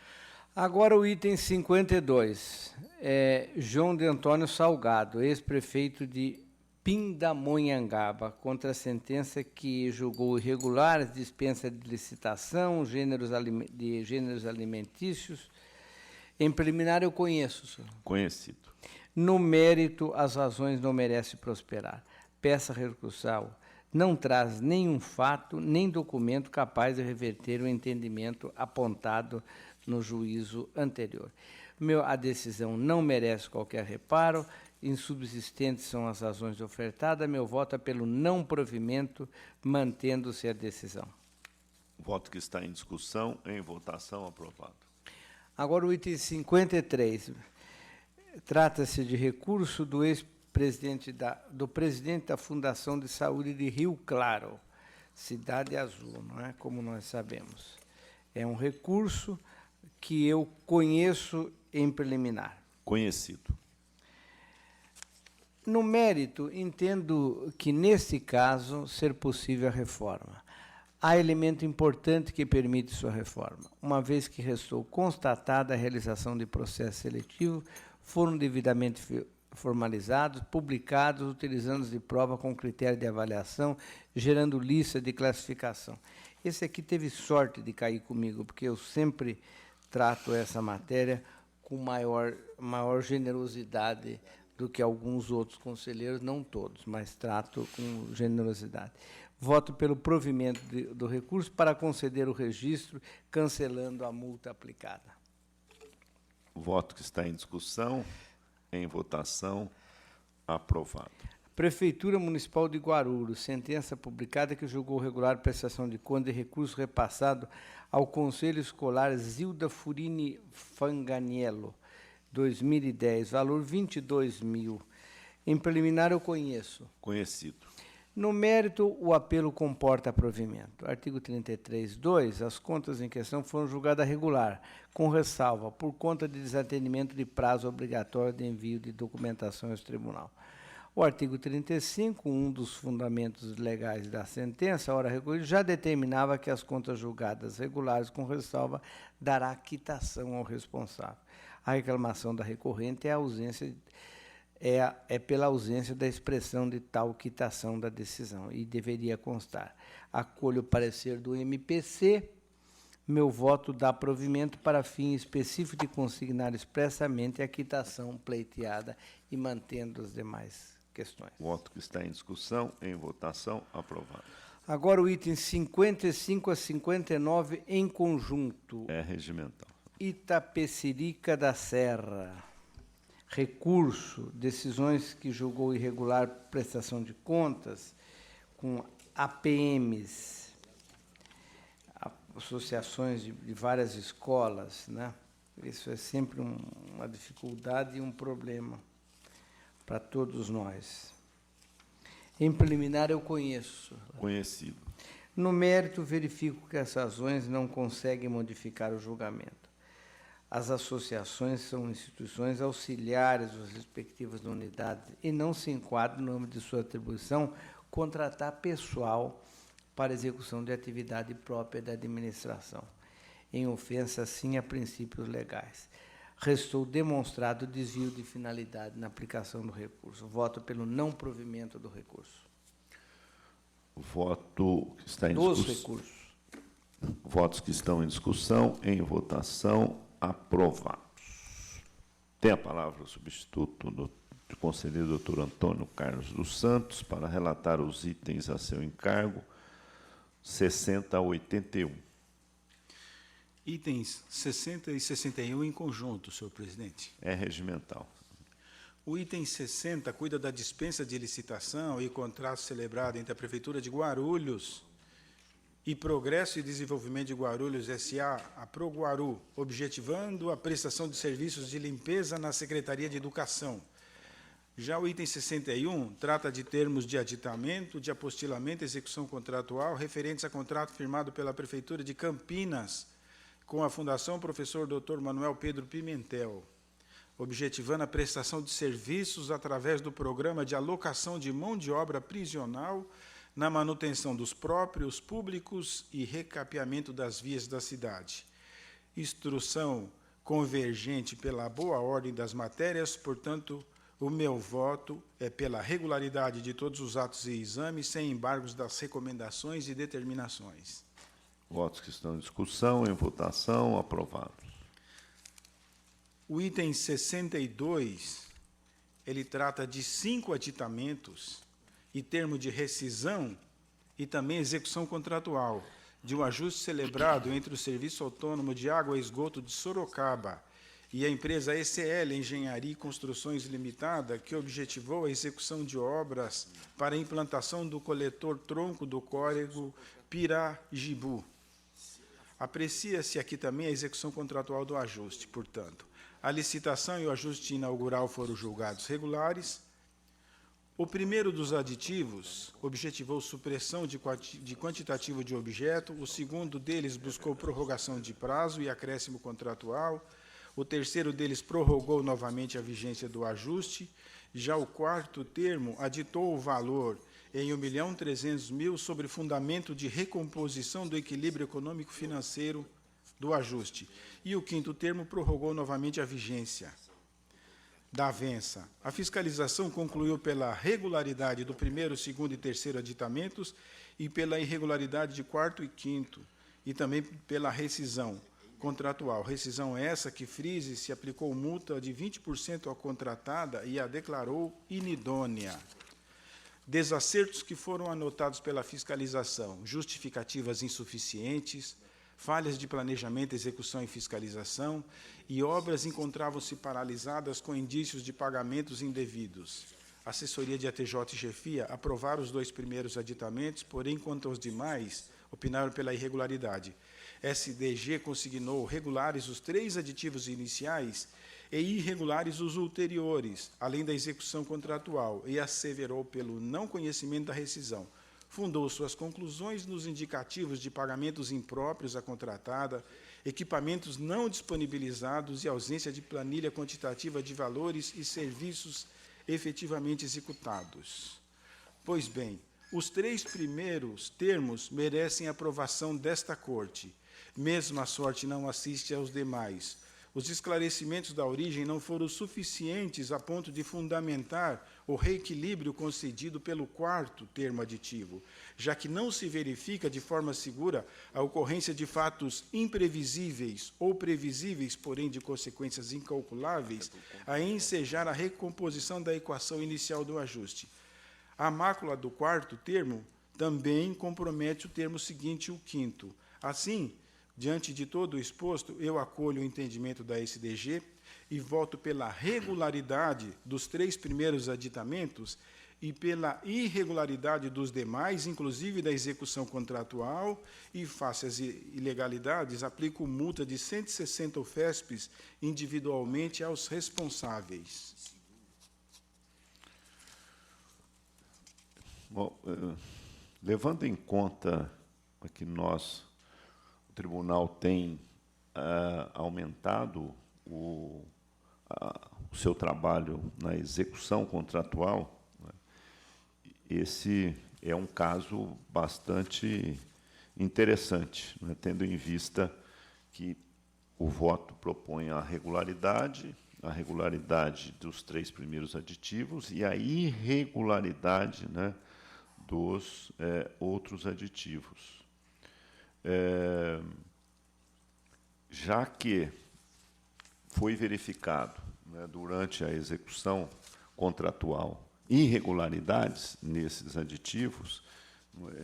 Agora o item 52. João de Antônio Salgado, ex-prefeito de Pindamonhangaba, contra a sentença que julgou irregulares, dispensa de licitação, de gêneros alimentícios. Em preliminar, eu conheço, senhor. Conhecido. No mérito, as razões não merecem prosperar. Peça recursal não traz nenhum fato, nem documento capaz de reverter o entendimento apontado no juízo anterior. A decisão não merece qualquer reparo, insubsistentes são as razões ofertadas, meu voto é pelo não provimento, mantendo-se a decisão. Voto que está em discussão, em votação, aprovado. Agora o item 53. Trata-se de recurso do ex-presidente do presidente da Fundação de Saúde de Rio Claro, Cidade Azul, não é? Como nós sabemos. É um recurso que eu conheço em preliminar. Conhecido. No mérito, entendo que, neste caso, ser possível a reforma. Há elemento importante que permite sua reforma. Uma vez que restou constatada a realização de processo seletivo, foram devidamente formalizados, publicados, utilizando de prova com critério de avaliação, gerando lista de classificação. Esse aqui teve sorte de cair comigo, porque eu sempre trato essa matéria com maior generosidade do que alguns outros conselheiros, não todos, mas trato com generosidade. Voto pelo provimento do recurso para conceder o registro, cancelando a multa aplicada. Voto que está em discussão, em votação, aprovado. Prefeitura Municipal de Guarulhos, sentença publicada que julgou regular prestação de conta de recurso repassado ao Conselho Escolar Zilda Furini Fanganiello, 2010, valor 22 mil. Em preliminar, eu conheço. Conhecido. No mérito, o apelo comporta provimento. Artigo 33(2), as contas em questão foram julgadas regular, com ressalva, por conta de desatendimento de prazo obrigatório de envio de documentação ao tribunal. O artigo 35, um dos fundamentos legais da sentença, ora recolhida, já determinava que as contas julgadas regulares com ressalva dará quitação ao responsável. A reclamação da recorrente é pela ausência da expressão de tal quitação da decisão e deveria constar. Acolho o parecer do MPC, meu voto dá provimento para fim específico de consignar expressamente a quitação pleiteada e mantendo as demais questões. Voto que está em discussão, em votação, aprovado. Agora o item 55 a 59 em conjunto. É regimental. Itapecerica da Serra. Recurso, decisões que julgou irregular prestação de contas com APMs, associações de várias escolas, né? Isso é sempre uma dificuldade e um problema para todos nós. Em preliminar, eu conheço. Conhecido. No mérito, verifico que as razões não conseguem modificar o julgamento. As associações são instituições auxiliares das respectivas unidades e não se enquadram no âmbito de sua atribuição contratar pessoal para execução de atividade própria da administração, em ofensa, assim, a princípios legais. Restou demonstrado desvio de finalidade na aplicação do recurso. Voto pelo não provimento do recurso. Voto que está em Dos discussão. recursos. Votos que estão em discussão, em votação, aprovados. Tem a palavra o substituto do conselheiro doutor Antônio Carlos dos Santos para relatar os itens a seu encargo, 60 a 81. Itens 60 e 61 em conjunto, senhor presidente. É regimental. O item 60 cuida da dispensa de licitação e contrato celebrado entre a Prefeitura de Guarulhos e Progresso e Desenvolvimento de Guarulhos, S.A., a Proguaru, objetivando a prestação de serviços de limpeza na Secretaria de Educação. Já o item 61 trata de termos de aditamento, de apostilamento e execução contratual referentes a contrato firmado pela Prefeitura de Campinas com a Fundação Professor Dr. Manuel Pedro Pimentel, objetivando a prestação de serviços através do programa de alocação de mão de obra prisional na manutenção dos próprios públicos e recapeamento das vias da cidade. Instrução convergente pela boa ordem das matérias, portanto, o meu voto é pela regularidade de todos os atos e exames, sem embargos das recomendações e determinações. Votos que estão em discussão, em votação, aprovados. O item 62, ele trata de 5 aditamentos e termo de rescisão e também execução contratual de um ajuste celebrado entre o Serviço Autônomo de Água e Esgoto de Sorocaba e a empresa ECL Engenharia e Construções Limitada, que objetivou a execução de obras para a implantação do coletor tronco do córrego Pirajibu. Aprecia-se aqui também a execução contratual do ajuste, portanto. A licitação e o ajuste inaugural foram julgados regulares. O primeiro dos aditivos objetivou supressão de quantitativo de objeto, o segundo deles buscou prorrogação de prazo e acréscimo contratual, o terceiro deles prorrogou novamente a vigência do ajuste, já o quarto termo aditou o valor em 1.300.000 sobre fundamento de recomposição do equilíbrio econômico-financeiro do ajuste, e o quinto termo prorrogou novamente a vigência da avença. A fiscalização concluiu pela regularidade do primeiro, segundo e terceiro aditamentos e pela irregularidade de quarto e quinto, e também pela rescisão contratual. Rescisão essa que Frise se aplicou multa de 20% à contratada e a declarou inidônea. Desacertos que foram anotados pela fiscalização: justificativas insuficientes, falhas de planejamento, execução e fiscalização, e obras encontravam-se paralisadas com indícios de pagamentos indevidos. A assessoria de ATJ e chefia aprovaram os 2 primeiros aditamentos, porém, quanto aos demais, opinaram pela irregularidade. SDG consignou regulares os 3 aditivos iniciais e irregulares os ulteriores, além da execução contratual, e asseverou pelo não conhecimento da rescisão. Fundou suas conclusões nos indicativos de pagamentos impróprios à contratada, equipamentos não disponibilizados e ausência de planilha quantitativa de valores e serviços efetivamente executados. Pois bem, os 3 primeiros termos merecem aprovação desta Corte. Mesma sorte não assiste aos demais. Os esclarecimentos da origem não foram suficientes a ponto de fundamentar o reequilíbrio concedido pelo 4º termo aditivo, já que não se verifica de forma segura a ocorrência de fatos imprevisíveis ou previsíveis, porém de consequências incalculáveis, a ensejar a recomposição da equação inicial do ajuste. A mácula do 4º termo também compromete o termo seguinte, o 5º. Assim, diante de todo o exposto, eu acolho o entendimento da SDG e voto pela regularidade dos 3 primeiros aditamentos e pela irregularidade dos demais, inclusive da execução contratual, e, face às ilegalidades, aplico multa de 160 UFESPs individualmente aos responsáveis. Bom, levando em conta que o Tribunal tem aumentado o seu trabalho na execução contratual, né, esse é um caso bastante interessante, né, tendo em vista que o voto propõe a regularidade dos 3 primeiros aditivos e a irregularidade, né, dos outros aditivos. Já que foi verificado, né, durante a execução contratual irregularidades nesses aditivos,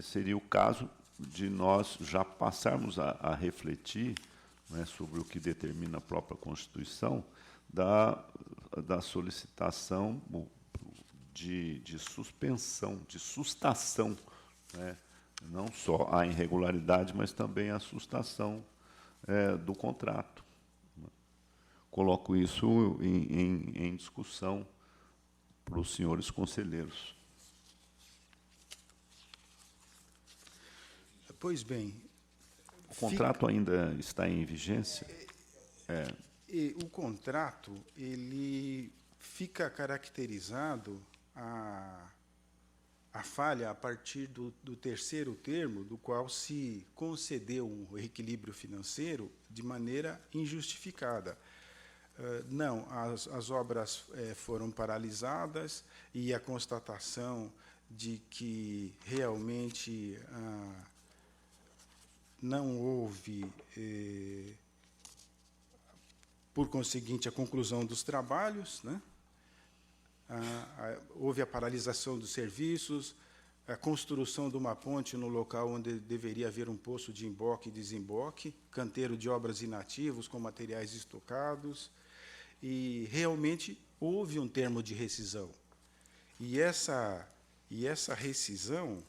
seria o caso de nós já passarmos a refletir, né, sobre o que determina a própria Constituição, da solicitação de suspensão, de sustação, né, não só a irregularidade, mas também a sustação do contrato. Coloco isso em discussão para os senhores conselheiros. Pois bem. O contrato ainda está em vigência? O contrato, ele fica caracterizado a falha a partir do terceiro termo, do qual se concedeu um reequilíbrio financeiro de maneira injustificada. Não, as obras foram paralisadas e a constatação de que realmente não houve, por conseguinte, a conclusão dos trabalhos, né? Houve a paralisação dos serviços, a construção de uma ponte no local onde deveria haver um poço de emboque e desemboque, canteiro de obras inativos com materiais estocados, e realmente houve um termo de rescisão. E essa rescisão,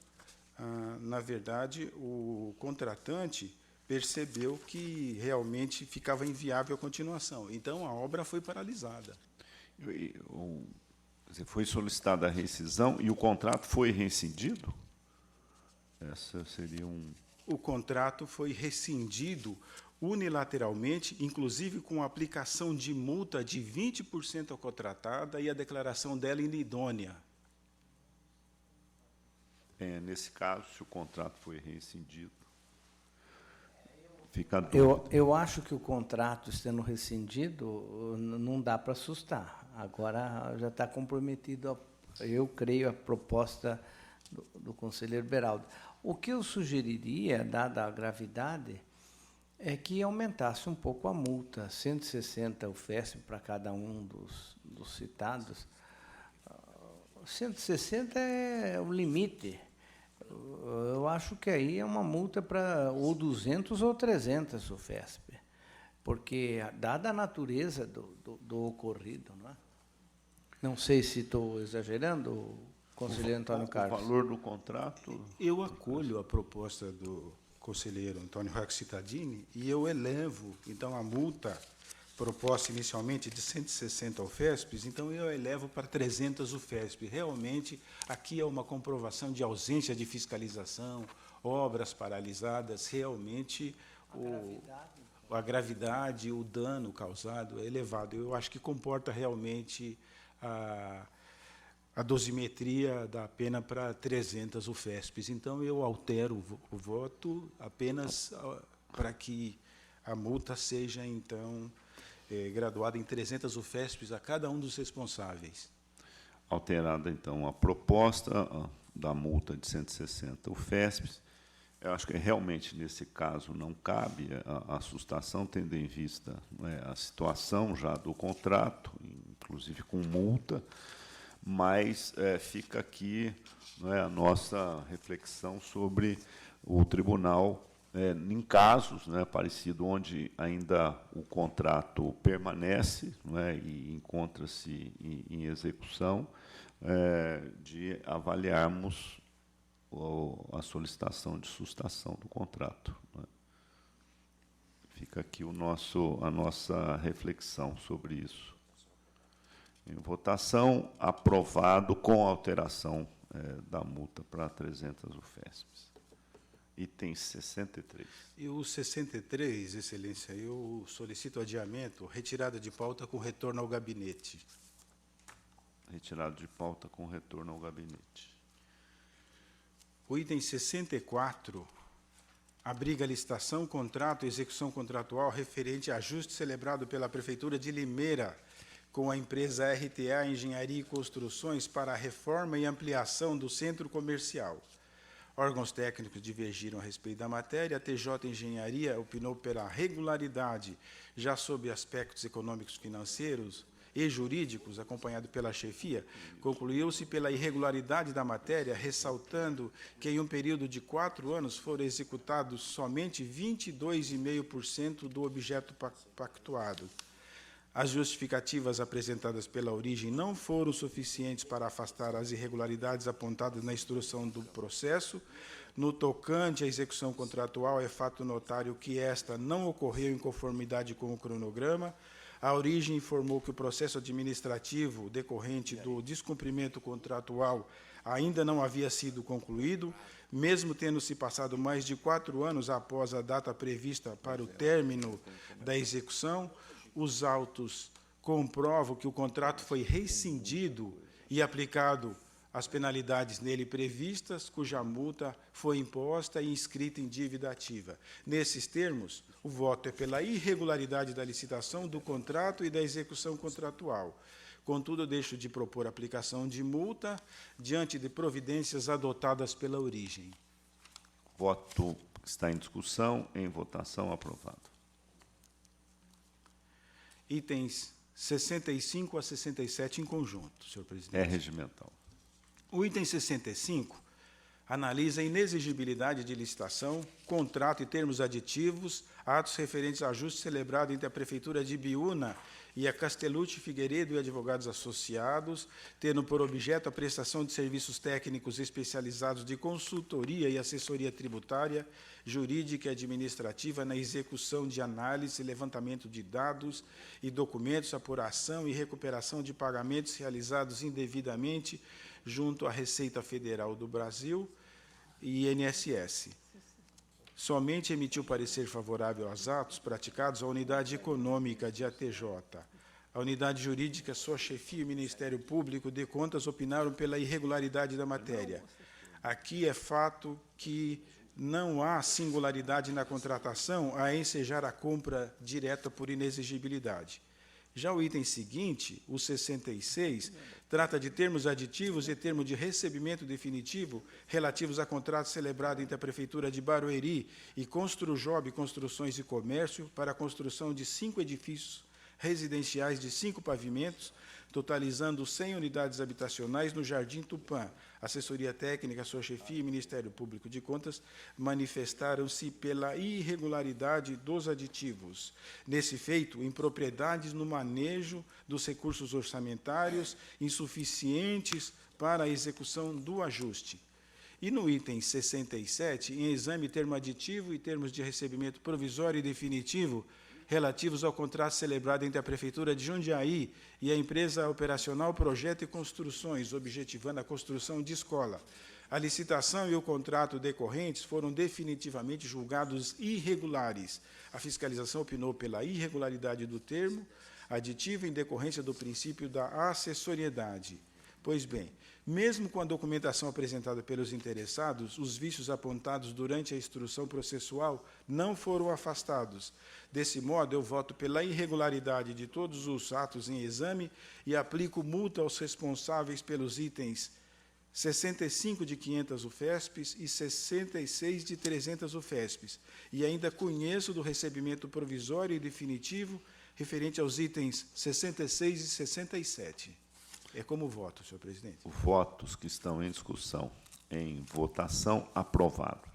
na verdade, o contratante percebeu que realmente ficava inviável a continuação. Então, a obra foi paralisada. Foi solicitada a rescisão e o contrato foi rescindido? Essa seria O contrato foi rescindido unilateralmente, inclusive com a aplicação de multa de 20% à contratada e a declaração dela inidônea. Nesse caso, se o contrato foi rescindido, fica a dúvida. Eu acho que o contrato sendo rescindido não dá para assustar. Agora já está comprometido, eu creio, a proposta do conselheiro Beraldo. O que eu sugeriria, dada a gravidade, é que aumentasse um pouco a multa, 160 UFESP para cada um dos citados. 160 é o limite. Eu acho que aí é uma multa para ou 200 ou 300 UFESP, porque, dada a natureza do ocorrido, não é? Não sei se estou exagerando, conselheiro Antônio Carlos. O valor do contrato? Eu acolho a proposta do conselheiro Antônio Roque Cittadini e eu elevo, então, a multa proposta inicialmente de 160 UFESPs, então eu elevo para 300 UFESP. Realmente, aqui é uma comprovação de ausência de fiscalização, obras paralisadas, realmente a gravidade, o dano causado é elevado. Eu acho que comporta realmente a dosimetria da pena para 300 UFESPs. Então, eu altero o voto apenas para que a multa seja, então, graduada em 300 UFESPs a cada um dos responsáveis. Alterada, então, a proposta da multa de 160 UFESPs. Eu acho que realmente, nesse caso, não cabe a assustação, tendo em vista, né, a situação já do contrato, inclusive com multa, mas fica aqui, né, a nossa reflexão sobre o tribunal, em casos, né, parecido, onde ainda o contrato permanece, né, e encontra-se em execução, de avaliarmos a solicitação de sustação do contrato, né. Fica aqui a nossa reflexão sobre isso. Em votação, aprovado com alteração da multa para 300 UFESPs. Item 63. E o 63, Excelência, eu solicito adiamento, retirada de pauta com retorno ao gabinete. Retirado de pauta com retorno ao gabinete. O item 64 abriga a licitação, contrato e execução contratual referente a ajuste celebrado pela Prefeitura de Limeira com a empresa RTA Engenharia e Construções para a reforma e ampliação do centro comercial. Órgãos técnicos divergiram a respeito da matéria. A TJ Engenharia opinou pela regularidade, já sob aspectos econômicos financeiros, e jurídicos, acompanhado pela chefia, concluiu-se pela irregularidade da matéria, ressaltando que em um período de 4 anos foram executados somente 22,5% do objeto pactuado. As justificativas apresentadas pela origem não foram suficientes para afastar as irregularidades apontadas na instrução do processo. No tocante à execução contratual, é fato notário que esta não ocorreu em conformidade com o cronograma. A origem informou que o processo administrativo decorrente do descumprimento contratual ainda não havia sido concluído, mesmo tendo se passado mais de 4 anos após a data prevista para o término da execução. Os autos comprovam que o contrato foi rescindido e aplicado as penalidades nele previstas, cuja multa foi imposta e inscrita em dívida ativa. Nesses termos, o voto é pela irregularidade da licitação, do contrato e da execução contratual. Contudo, deixo de propor aplicação de multa diante de providências adotadas pela origem. Voto está em discussão, em votação, aprovado. Itens 65 a 67 em conjunto, senhor presidente. É regimental. O item 65 analisa a inexigibilidade de licitação, contrato e termos aditivos, atos referentes a ajuste celebrado entre a Prefeitura de Ibiúna e a Castellucci Figueiredo e advogados associados, tendo por objeto a prestação de serviços técnicos especializados de consultoria e assessoria tributária, jurídica e administrativa na execução de análise e levantamento de dados e documentos, apuração e recuperação de pagamentos realizados indevidamente junto à Receita Federal do Brasil e INSS. Somente emitiu parecer favorável aos atos praticados a Unidade Econômica de ATJ. A Unidade Jurídica, sua chefia e o Ministério Público de Contas opinaram pela irregularidade da matéria. Aqui é fato que não há singularidade na contratação a ensejar a compra direta por inexigibilidade. Já o item seguinte, o 66, trata de termos aditivos e termo de recebimento definitivo relativos a contrato celebrado entre a Prefeitura de Barueri e Construjob Construções e Comércio para a construção de 5 edifícios residenciais de 5 pavimentos, totalizando 100 unidades habitacionais no Jardim Tupã. Assessoria Técnica, sua chefia e Ministério Público de Contas manifestaram-se pela irregularidade dos aditivos. Nesse feito, impropriedades no manejo dos recursos orçamentários insuficientes para a execução do ajuste. E no item 67, em exame termo aditivo e termos de recebimento provisório e definitivo relativos ao contrato celebrado entre a Prefeitura de Jundiaí e a empresa operacional Projeto e Construções, objetivando a construção de escola. A licitação e o contrato decorrentes foram definitivamente julgados irregulares. A fiscalização opinou pela irregularidade do termo aditivo em decorrência do princípio da acessoriedade. Pois bem, mesmo com a documentação apresentada pelos interessados, os vícios apontados durante a instrução processual não foram afastados. Desse modo, eu voto pela irregularidade de todos os atos em exame e aplico multa aos responsáveis pelos itens 65 de 500 UFESPs e 66 de 300 UFESPs. E ainda conheço do recebimento provisório e definitivo referente aos itens 66 e 67. É como voto, senhor presidente. Votos que estão em discussão, em votação, aprovados.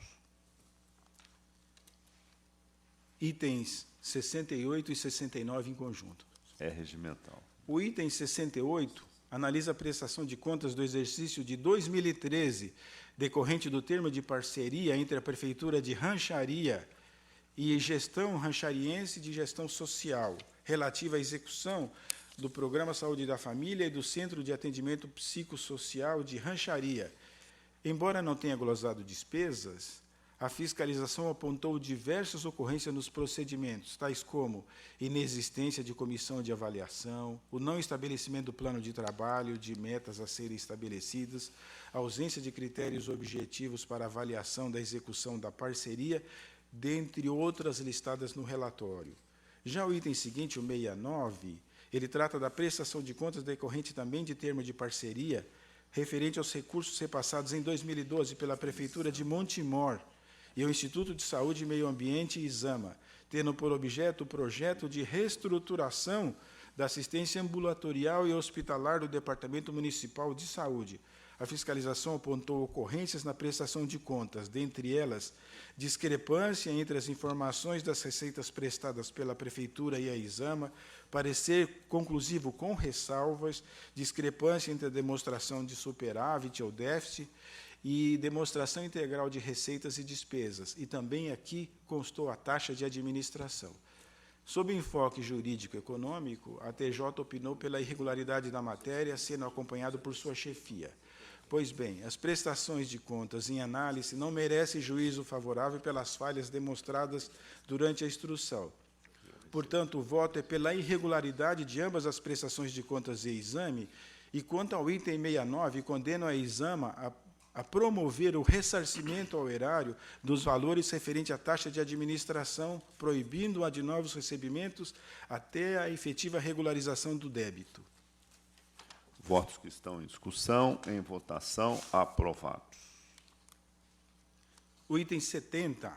Itens 68 e 69 em conjunto. É regimental. O item 68 analisa a prestação de contas do exercício de 2013, decorrente do termo de parceria entre a Prefeitura de Rancharia e Gestão Ranchariense de Gestão Social, relativa à execução do Programa Saúde da Família e do Centro de Atendimento Psicossocial de Rancharia. Embora não tenha glosado despesas, a fiscalização apontou diversas ocorrências nos procedimentos, tais como inexistência de comissão de avaliação, o não estabelecimento do plano de trabalho, de metas a serem estabelecidas, ausência de critérios objetivos para avaliação da execução da parceria, dentre outras listadas no relatório. Já o item seguinte, o 69, ele trata da prestação de contas decorrente também de termo de parceria, referente aos recursos repassados em 2012 pela Prefeitura de Montemor e o Instituto de Saúde e Meio Ambiente, ISAMA, tendo por objeto o projeto de reestruturação da assistência ambulatorial e hospitalar do Departamento Municipal de Saúde. A fiscalização apontou ocorrências na prestação de contas, dentre elas, discrepância entre as informações das receitas prestadas pela Prefeitura e a Isama, parecer conclusivo com ressalvas, discrepância entre a demonstração de superávit ou déficit e demonstração integral de receitas e despesas. E também aqui constou a taxa de administração. Sob enfoque jurídico-econômico, a TJ opinou pela irregularidade da matéria, sendo acompanhado por sua chefia. Pois bem, as prestações de contas em análise não merecem juízo favorável pelas falhas demonstradas durante a instrução. Portanto, o voto é pela irregularidade de ambas as prestações de contas e exame, e quanto ao item 69, condeno a Isama a promover o ressarcimento ao erário dos valores referente à taxa de administração, proibindo-a de novos recebimentos até a efetiva regularização do débito. Votos que estão em discussão, em votação, aprovados. O item 70,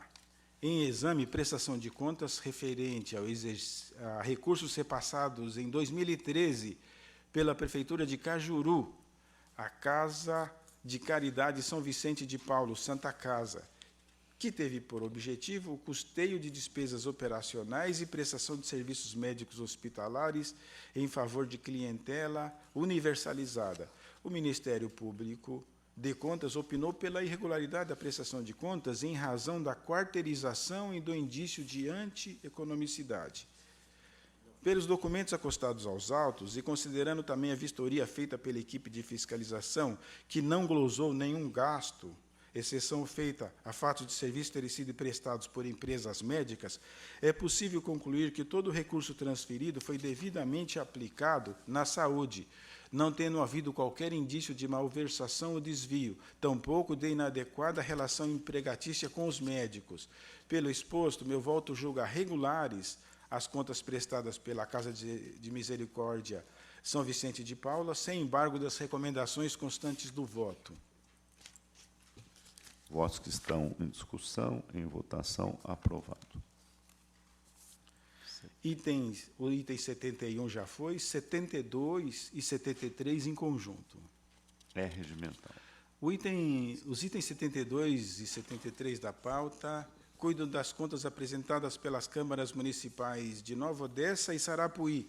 em exame e prestação de contas referente a recursos repassados em 2013 pela Prefeitura de Cajuru, a Casa de Caridade São Vicente de Paulo, Santa Casa, que teve por objetivo o custeio de despesas operacionais e prestação de serviços médicos hospitalares em favor de clientela universalizada. O Ministério Público de Contas opinou pela irregularidade da prestação de contas em razão da quarteirização e do indício de anti-economicidade. Pelos documentos acostados aos autos e considerando também a vistoria feita pela equipe de fiscalização, que não glosou nenhum gasto, exceção feita a fatos de serviços terem sido prestados por empresas médicas, é possível concluir que todo o recurso transferido foi devidamente aplicado na saúde, não tendo havido qualquer indício de malversação ou desvio, tampouco de inadequada relação empregatícia com os médicos. Pelo exposto, meu voto julga regulares as contas prestadas pela Casa de Misericórdia São Vicente de Paula, sem embargo das recomendações constantes do voto. Votos que estão em discussão, em votação, aprovado. O item 71 já foi, 72 e 73 em conjunto. É regimental. Os itens 72 e 73 da pauta cuidam das contas apresentadas pelas câmaras municipais de Nova Odessa e Sarapuí,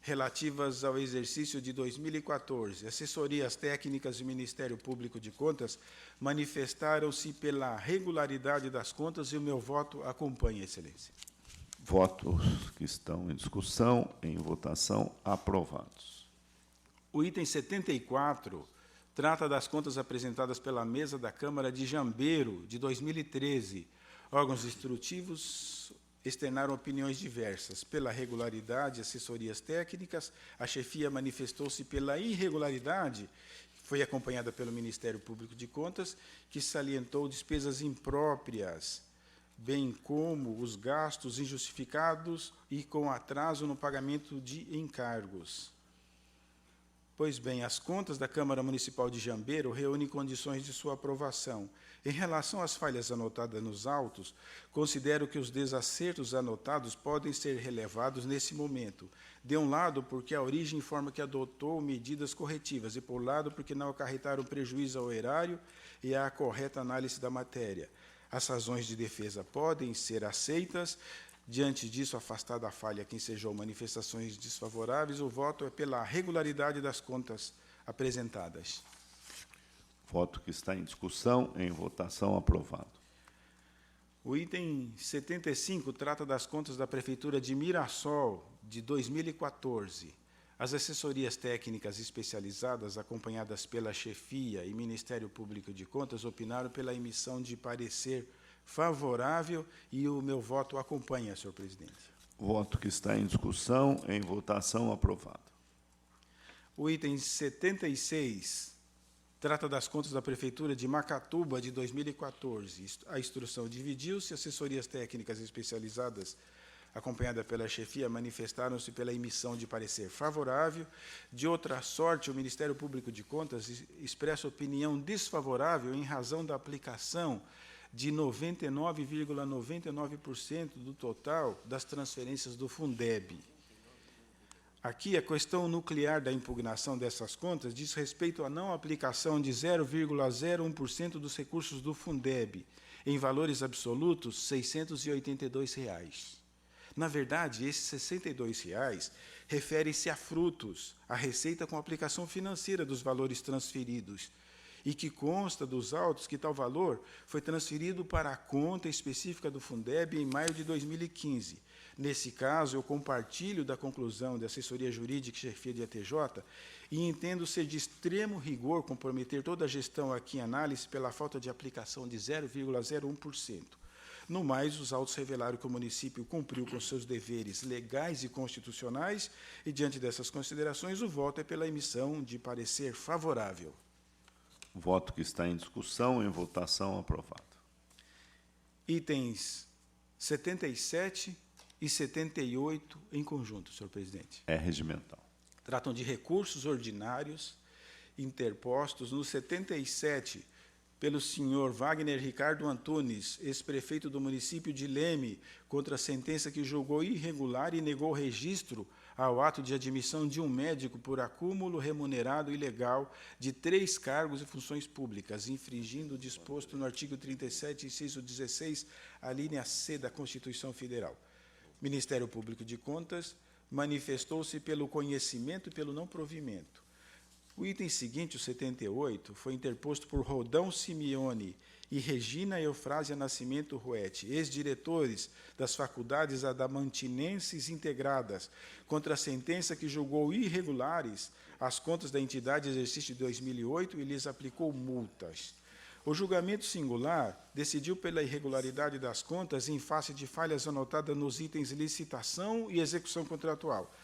relativas ao exercício de 2014. Assessorias técnicas do Ministério Público de Contas manifestaram-se pela regularidade das contas e o meu voto acompanha, Excelência. Votos que estão em discussão, em votação, aprovados. O item 74 trata das contas apresentadas pela mesa da Câmara de Jambeiro, de 2013. Órgãos instrutivos externaram opiniões diversas. Pela regularidade, assessorias técnicas, a chefia manifestou-se pela irregularidade, foi acompanhada pelo Ministério Público de Contas, que salientou despesas impróprias, bem como os gastos injustificados e com atraso no pagamento de encargos. Pois bem, as contas da Câmara Municipal de Jambeiro reúnem condições de sua aprovação. Em relação às falhas anotadas nos autos, considero que os desacertos anotados podem ser relevados nesse momento. De um lado, porque a origem informa que adotou medidas corretivas, e por lado, porque não acarretaram prejuízo ao erário e à correta análise da matéria. As razões de defesa podem ser aceitas. Diante disso, afastada a falha que ensejou manifestações desfavoráveis, o voto é pela regularidade das contas apresentadas. Voto que está em discussão, em votação, aprovado. O item 75 trata das contas da Prefeitura de Mirassol, de 2014. As assessorias técnicas especializadas, acompanhadas pela chefia e Ministério Público de Contas, opinaram pela emissão de parecer favorável e o meu voto acompanha, senhor presidente. Voto que está em discussão, em votação, aprovado. O item 76 trata das contas da Prefeitura de Macatuba, de 2014. A instrução dividiu-se, assessorias técnicas especializadas, acompanhada pela chefia, manifestaram-se pela emissão de parecer favorável. De outra sorte, o Ministério Público de Contas expressa opinião desfavorável em razão da aplicação de 99,99% do total das transferências do Fundeb. Aqui, a questão nuclear da impugnação dessas contas diz respeito à não aplicação de 0,01% dos recursos do Fundeb, em valores absolutos, R$ 682. Na verdade, esses R$ 62 refere-se a frutos, a receita com aplicação financeira dos valores transferidos, e que consta dos autos que tal valor foi transferido para a conta específica do Fundeb em maio de 2015. Nesse caso, eu compartilho da conclusão da assessoria jurídica e chefia de ATJ e entendo ser de extremo rigor comprometer toda a gestão aqui em análise pela falta de aplicação de 0,01%. No mais, os autos revelaram que o município cumpriu com seus deveres legais e constitucionais e, diante dessas considerações, o voto é pela emissão de parecer favorável. Voto que está em discussão, em votação, aprovado. Itens 77 e 78 em conjunto, senhor presidente. É regimental. Tratam de recursos ordinários interpostos no 77 pelo senhor Wagner Ricardo Antunes, ex-prefeito do município de Leme, contra a sentença que julgou irregular e negou registro ao ato de admissão de um médico por acúmulo remunerado ilegal de 3 cargos e funções públicas, infringindo o disposto no artigo 37, inciso 16, a linha C da Constituição Federal. O Ministério Público de Contas manifestou-se pelo conhecimento e pelo não provimento. O item seguinte, o 78, foi interposto por Rodão Simeone e Regina Eufrásia Nascimento Ruete, ex-diretores das faculdades adamantinenses integradas, contra a sentença que julgou irregulares as contas da entidade de exercício de 2008 e lhes aplicou multas. O julgamento singular decidiu pela irregularidade das contas em face de falhas anotadas nos itens licitação e execução contratual.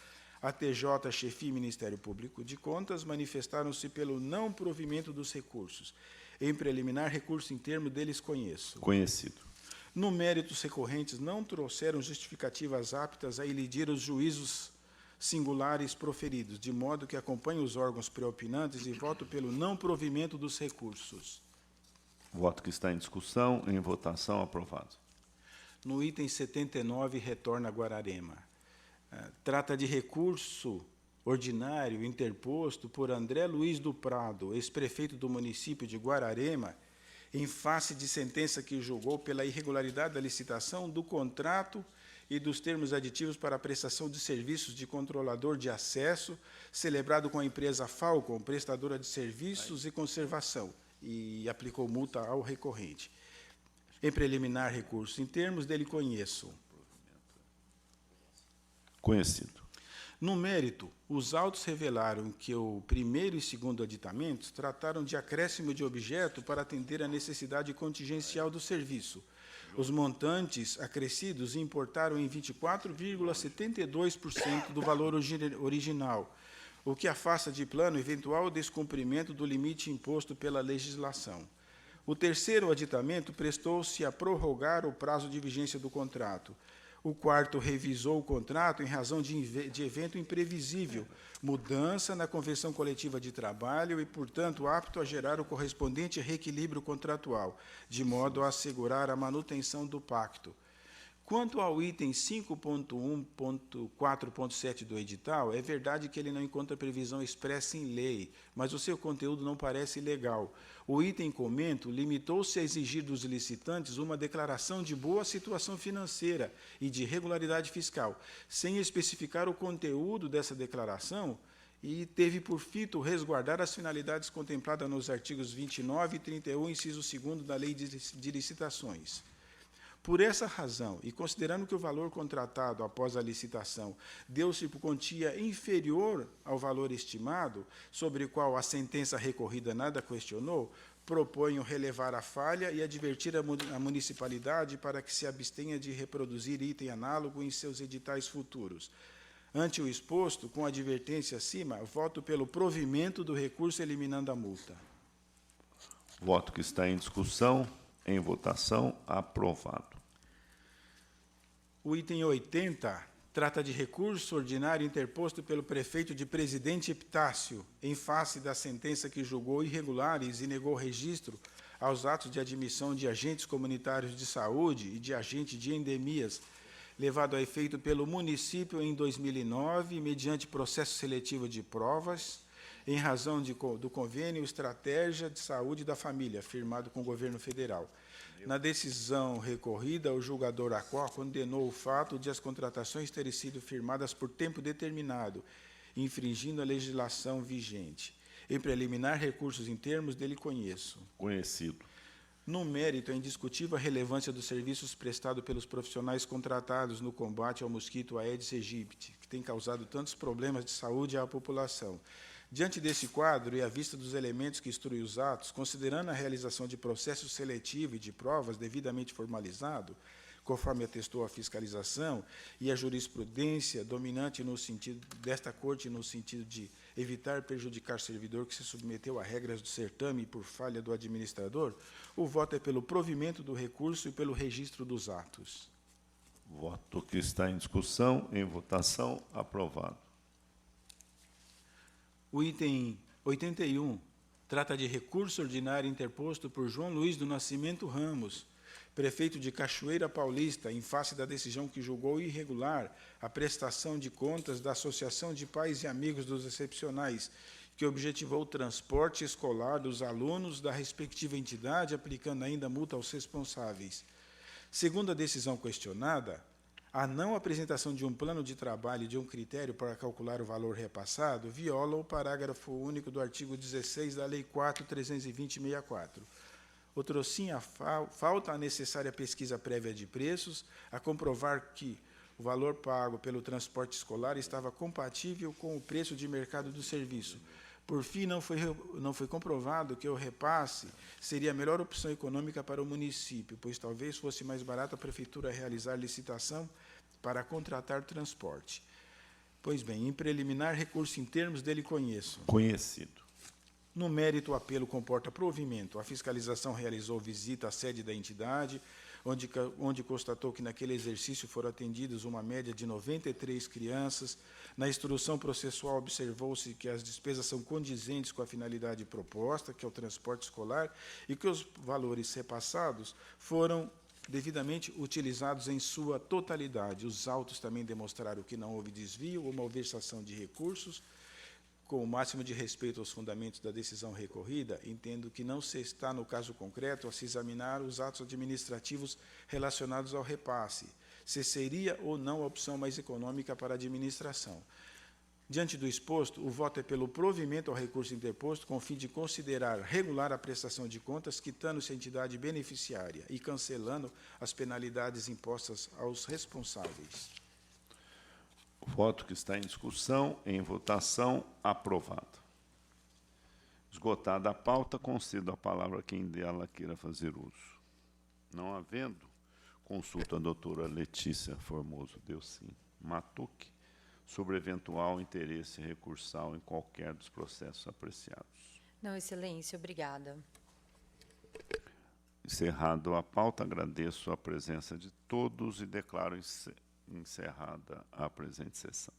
A TJ, chefia e Ministério Público de Contas manifestaram-se pelo não provimento dos recursos. Em preliminar, recurso em termo deles conheço. Conhecido. No mérito, os recorrentes não trouxeram justificativas aptas a elidir os juízos singulares proferidos, de modo que acompanhe os órgãos preopinantes e voto pelo não provimento dos recursos. Voto que está em discussão, em votação, aprovado. No item 79, retorna a Guararema. Trata de recurso ordinário interposto por André Luiz do Prado, ex-prefeito do município de Guararema, em face de sentença que julgou pela irregularidade da licitação do contrato e dos termos aditivos para a prestação de serviços de controlador de acesso, celebrado com a empresa Falcon, prestadora de serviços e conservação, e aplicou multa ao recorrente. Em preliminar, recurso em termos dele conheço. Conhecido. No mérito, os autos revelaram que o primeiro e segundo aditamentos trataram de acréscimo de objeto para atender à necessidade contingencial do serviço. Os montantes acrescidos importaram em 24,72% do valor original, o que afasta de plano eventual descumprimento do limite imposto pela legislação. O terceiro aditamento prestou-se a prorrogar o prazo de vigência do contrato. O quarto revisou o contrato em razão de evento imprevisível, mudança na convenção coletiva de trabalho e, portanto, apto a gerar o correspondente reequilíbrio contratual, de modo a assegurar a manutenção do pacto. Quanto ao item 5.1.4.7 do edital, é verdade que ele não encontra previsão expressa em lei, mas o seu conteúdo não parece ilegal. O item comento limitou-se a exigir dos licitantes uma declaração de boa situação financeira e de regularidade fiscal, sem especificar o conteúdo dessa declaração, e teve por fito resguardar as finalidades contempladas nos artigos 29 e 31, inciso 2º da Lei de Licitações. Por essa razão, e considerando que o valor contratado após a licitação deu-se por quantia inferior ao valor estimado, sobre o qual a sentença recorrida nada questionou, proponho relevar a falha e advertir a municipalidade para que se abstenha de reproduzir item análogo em seus editais futuros. Ante o exposto, com a advertência acima, voto pelo provimento do recurso eliminando a multa. Voto que está em discussão, em votação, aprovado. O item 80 trata de recurso ordinário interposto pelo prefeito de Presidente Epitácio, em face da sentença que julgou irregulares e negou registro aos atos de admissão de agentes comunitários de saúde e de agente de endemias, levado a efeito pelo município em 2009, mediante processo seletivo de provas, em razão do convênio Estratégia de Saúde da Família, firmado com o governo federal. Na decisão recorrida, o julgador ACOR condenou o fato de as contratações terem sido firmadas por tempo determinado, infringindo a legislação vigente. Em preliminar, recursos em termos dele conheço. Conhecido. No mérito, é indiscutível a relevância dos serviços prestados pelos profissionais contratados no combate ao mosquito Aedes aegypti, que tem causado tantos problemas de saúde à população. Diante desse quadro e à vista dos elementos que instruem os atos, considerando a realização de processo seletivo e de provas devidamente formalizado, conforme atestou a fiscalização, e a jurisprudência dominante no sentido desta Corte, no sentido de evitar prejudicar servidor que se submeteu a regras do certame por falha do administrador, o voto é pelo provimento do recurso e pelo registro dos atos. Voto que está em discussão, em votação, aprovado. O item 81 trata de recurso ordinário interposto por João Luiz do Nascimento Ramos, prefeito de Cachoeira Paulista, em face da decisão que julgou irregular a prestação de contas da Associação de Pais e Amigos dos Excepcionais, que objetivou o transporte escolar dos alunos da respectiva entidade, aplicando ainda multa aos responsáveis. Segundo a decisão questionada, a não apresentação de um plano de trabalho e de um critério para calcular o valor repassado viola o parágrafo único do artigo 16 da Lei 4.320/64. Outrosim, falta a necessária pesquisa prévia de preços, a comprovar que o valor pago pelo transporte escolar estava compatível com o preço de mercado do serviço. Por fim, não foi comprovado que o repasse seria a melhor opção econômica para o município, pois talvez fosse mais barato a prefeitura realizar licitação para contratar transporte. Pois bem, em preliminar, recurso em termos dele conheço. Conhecido. No mérito, o apelo comporta provimento. A fiscalização realizou visita à sede da entidade, onde constatou que naquele exercício foram atendidas uma média de 93 crianças. Na instrução processual, observou-se que as despesas são condizentes com a finalidade proposta, que é o transporte escolar, e que os valores repassados foram devidamente utilizados em sua totalidade. Os autos também demonstraram que não houve desvio ou malversação de recursos. Com o máximo de respeito aos fundamentos da decisão recorrida, entendo que não se está, no caso concreto, a se examinar os atos administrativos relacionados ao repasse, se seria ou não a opção mais econômica para a administração. Diante do exposto, o voto é pelo provimento ao recurso interposto, com o fim de considerar regular a prestação de contas, quitando-se a entidade beneficiária e cancelando as penalidades impostas aos responsáveis. O voto que está em discussão, em votação, aprovado. Esgotada a pauta, concedo a palavra a quem dela queira fazer uso. Não havendo, consulto a doutora Letícia Formoso Delcim Matuque sobre eventual interesse recursal em qualquer dos processos apreciados. Não, Excelência, obrigada. Encerrado a pauta, agradeço a presença de todos e declaro encerrada a presente sessão.